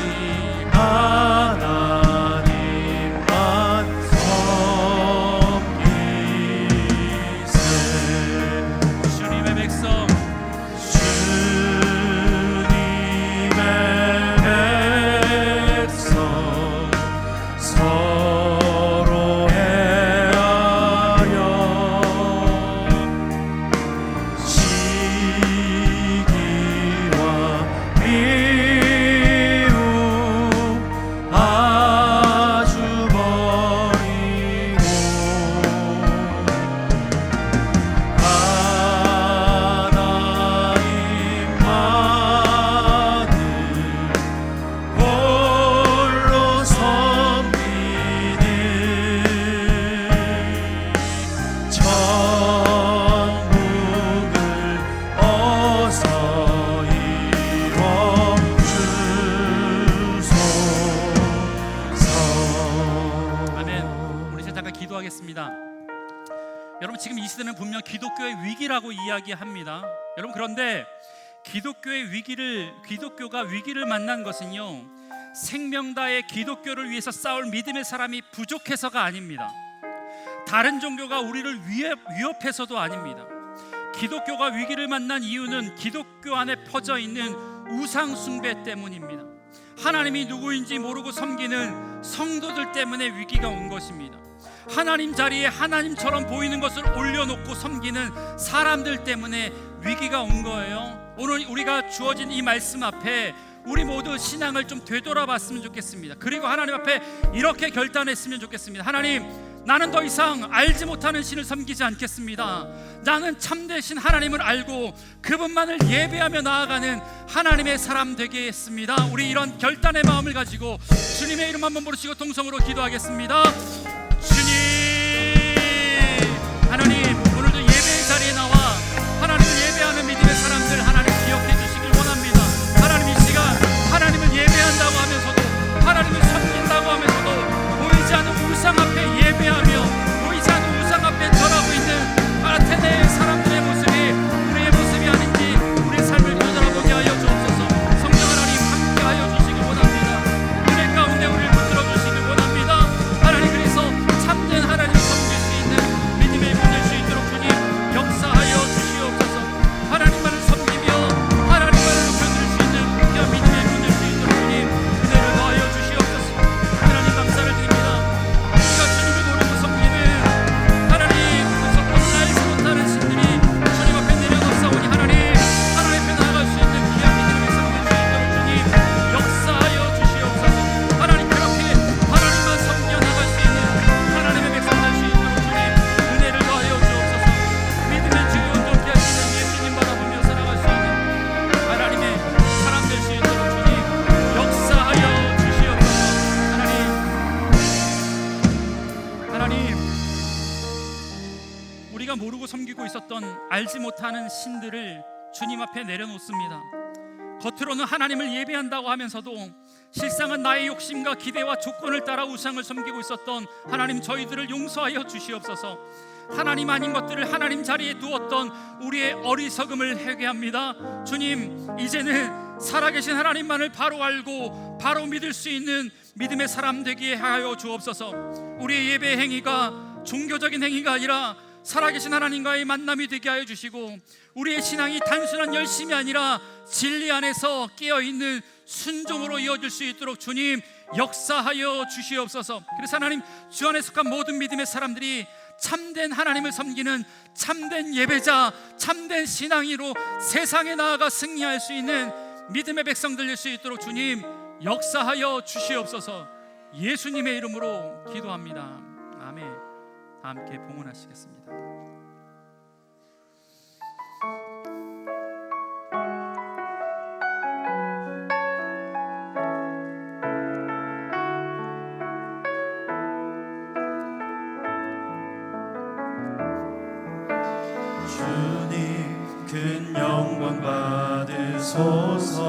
하나님만 섬기세. 주님의 백성, 주님의 백성 서로 해하여 시기와 미움 아주 버리고 하나님만을 홀로 섬기는 천국을 어서 이뤄주소서. 아멘. 우리 이제 잠깐 기도하겠습니다. 여러분, 지금 이 시대는 분명 기독교의 위기라고 이야기합니다. 여러분, 그런데 기독교가 위기를 만난 것은요, 생명다의 기독교를 위해서 싸울 믿음의 사람이 부족해서가 아닙니다. 다른 종교가 우리를 위협해서도 아닙니다. 기독교가 위기를 만난 이유는 기독교 안에 퍼져 있는 우상 숭배 때문입니다. 하나님이 누구인지 모르고 섬기는 성도들 때문에 위기가 온 것입니다. 하나님 자리에 하나님처럼 보이는 것을 올려놓고 섬기는 사람들 때문에 위기가 온 거예요. 오늘 우리가 주어진 이 말씀 앞에 우리 모두 신앙을 좀 되돌아봤으면 좋겠습니다. 그리고 하나님 앞에 이렇게 결단했으면 좋겠습니다. 하나님, 나는 더 이상 알지 못하는 신을 섬기지 않겠습니다. 나는 참되신 하나님을 알고 그분만을 예배하며 나아가는 하나님의 사람 되게 했습니다. 우리 이런 결단의 마음을 가지고 주님의 이름 한번 부르시고 통성으로 기도하겠습니다. 주님, 하나님, 오늘도 예배의 자리에 나와 하나님을 예배하는 믿음의 사람들 하나님 기억해 주시길 원합니다. 하나님, 이 시간 하나님을 예배한다고 하면서도, 하나님을 섬긴다고 하면서도 보이지 않는 우상 앞에 예배하며 보이지 않는 우상 앞에 절하고 있는 아테네의 사람들의 모습이 우리의 모습이 아닌지 우리의 삶을 되돌아보게 하여 주옵소서. 성령 하나님 함께 하여 주시길 원합니다. 은혜 가운데 우리를 붙들어 주시길 원합니다. 하나님, 그래서 참된 하나님을 섬길 수 있는 믿음의 문 열 수 있도록 주님 역사하여 주시옵소서. 하나님만을 섬기며 하나님만을 높여드릴 수 있는 귀한 믿음의 문 열 수 있도록 주님 은혜를 더하여 주시옵소서. 하나님, 감사를 드립니다. 우리가 주님을 모르고 섬기는 하나님, 무섭고 알지 못하는 신들이 주님 앞에 내려놓사오니 하나님 앞에 나아갈 수 있는 귀한 믿음의 섬길 수 있도록 주님 역사하여 주시옵소서. 하나님, 그렇게 하나님만 섬겨 나갈 수 있는 하나님의 백성 될 수 있도록 주님 은혜를 더하여 주옵소서. 믿음의 주요 온전케 하시는 예수님 바라보며 살아갈 수 있는 하나님의 사람 될 수 있도록 주님 역사하여 주시옵소서. 하나님, 우리가 모르고 섬기고 있었던 알지 못하는 신들을 주님 앞에 내려놓습니다. 겉으로는 하나님을 예배한다고 하면서도 실상은 나의 욕심과 기대와 조건을 따라 우상을 섬기고 있었던 하나님, 저희들을 용서하여 주시옵소서. 하나님 아닌 것들을 하나님 자리에 두었던 우리의 어리석음을 회개합니다. 주님, 이제는 살아계신 하나님만을 바로 알고 바로 믿을 수 있는 믿음의 사람 되게 하여 주옵소서. 우리의 예배 행위가 종교적인 행위가 아니라 살아계신 하나님과의 만남이 되게 하여 주시고, 우리의 신앙이 단순한 열심이 아니라 진리 안에서 깨어있는 순종으로 이어질 수 있도록 주님 역사하여 주시옵소서. 그래서 하나님, 주 안에 속한 모든 믿음의 사람들이 참된 하나님을 섬기는 참된 예배자, 참된 신앙이로 세상에 나아가 승리할 수 있는 믿음의 백성들 될 수 있도록 주님 역사하여 주시옵소서. 예수님의 이름으로 기도합니다. 아멘. 다 함께 봉헌하시겠습니다. 주님, 큰 영광 받으소서.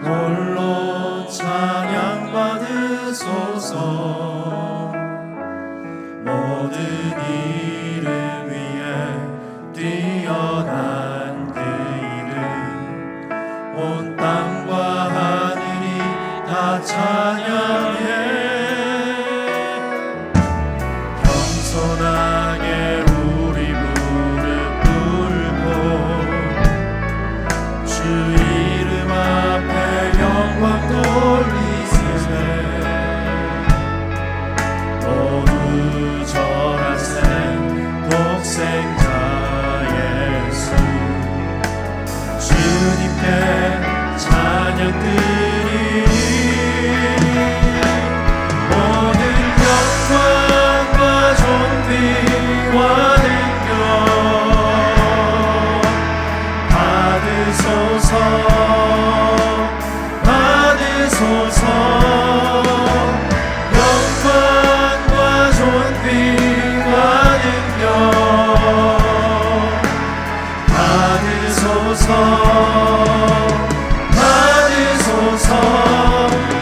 홀로 찬양 받으소서. 모든 이름 위에 뛰어난 그 이름, 온 땅과 하늘이 다 찬양해. 겸손하게 우리 무릎 꿇고 주 이름 앞에 영광 돌리세. 모두 절하세. 독생자 예수, 주님께 찬양 드리리. 모든 영광과 존귀와 능력 받으소서. 받으소서. 영광과 존귀와 능력 받으소서. 받으소서.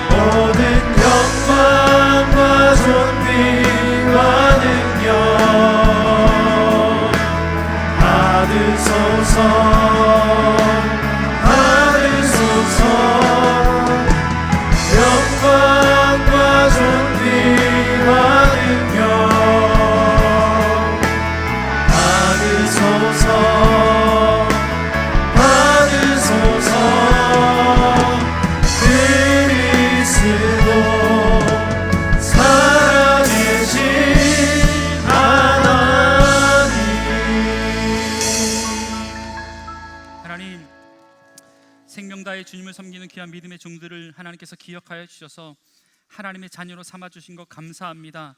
모든 영광과 존귀와 능력 받으소서. 받으소서. 생명 다해 주님을 섬기는 귀한 믿음의 종들을 하나님께서 기억하여 주셔서 하나님의 자녀로 삼아주신 것 감사합니다.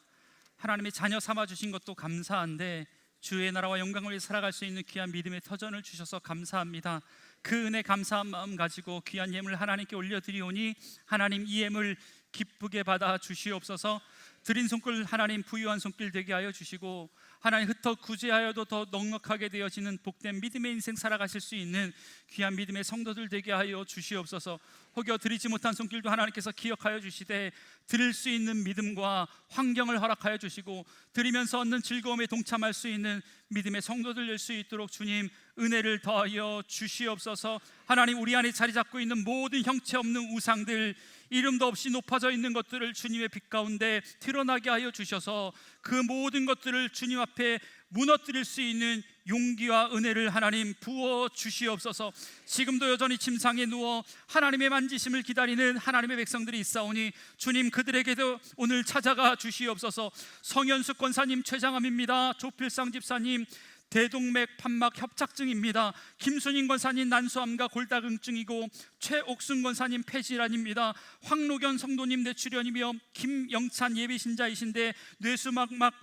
하나님의 자녀 삼아주신 것도 감사한데 주의 나라와 영광을 위해 살아갈 수 있는 귀한 믿음의 터전을 주셔서 감사합니다. 그 은혜 감사한 마음 가지고 귀한 예물 하나님께 올려드리오니 하나님 이 예물 기쁘게 받아 주시옵소서. 드린 손길 하나님 부유한 손길 되게 하여 주시고 하나님 흩어 구제하여도 더 넉넉하게 되어지는 복된 믿음의 인생 살아가실 수 있는 귀한 믿음의 성도들 되게 하여 주시옵소서. 혹여 드리지 못한 손길도 하나님께서 기억하여 주시되 드릴 수 있는 믿음과 환경을 허락하여 주시고 드리면서 얻는 즐거움에 동참할 수 있는 믿음의 성도들 될 수 있도록 주님 은혜를 더하여 주시옵소서. 하나님 우리 안에 자리 잡고 있는 모든 형체 없는 우상들, 이름도 없이 높아져 있는 것들을 주님의 빛 가운데 드러나게 하여 주셔서 그 모든 것들을 주님 앞에 무너뜨릴 수 있는 용기와 은혜를 하나님 부어 주시옵소서. 지금도 여전히 침상에 누워 하나님의 만지심을 기다리는 하나님의 백성들이 있사오니 주님 그들에게도 오늘 찾아가 주시옵소서. 성현숙 권사님 췌장암입니다. 조필상 집사님 대동맥 판막 협착증입니다. 김순인 권사님 난소암과 골다공증이고 최옥순 권사님 폐질환입니다. 황노견 성도님 뇌출혈이며 김영찬 예비신자이신데 뇌수막막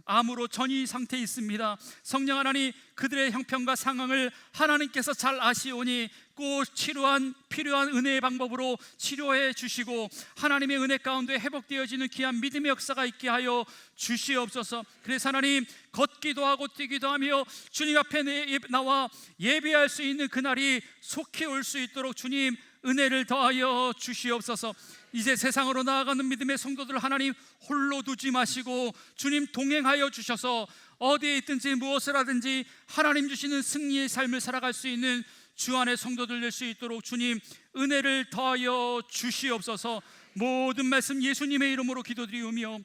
암으로 전이 상태에 있습니다. 성령 하나님 그들의 형편과 상황을 하나님께서 잘 아시오니 꼭 필요한 은혜의 방법으로 치료해 주시고 하나님의 은혜 가운데 회복되어지는 귀한 믿음의 역사가 있게 하여 주시옵소서. 그래서 하나님 걷기도 하고 뛰기도 하며 주님 앞에 나와 예배할 수 있는 그날이 속히 올 수 있도록 주님 은혜를 더하여 주시옵소서. 이제 세상으로 나아가는 믿음의 성도들 하나님 홀로 두지 마시고 주님 동행하여 주셔서 어디에 있든지 무엇을 하든지 하나님 주시는 승리의 삶을 살아갈 수 있는 주 안의 성도들 될 수 있도록 주님 은혜를 더하여 주시옵소서. 모든 말씀 예수님의 이름으로 기도드리오며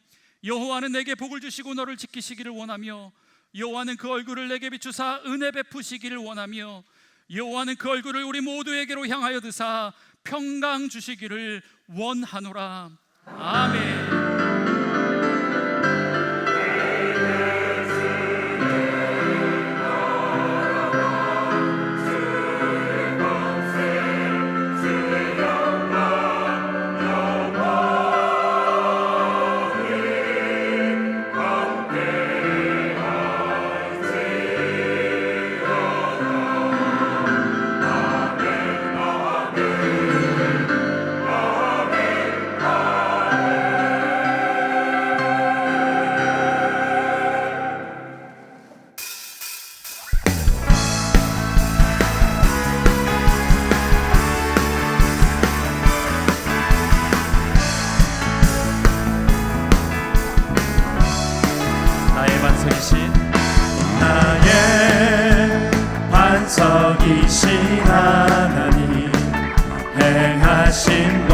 여호와는 내게 복을 주시고 너를 지키시기를 원하며 여호와는 그 얼굴을 내게 비추사 은혜 베푸시기를 원하며 여호와는 그 얼굴을 우리 모두에게로 향하여 드사 평강 주시기를 원하노라. 아멘. 나의 반석이신 하나님 행하신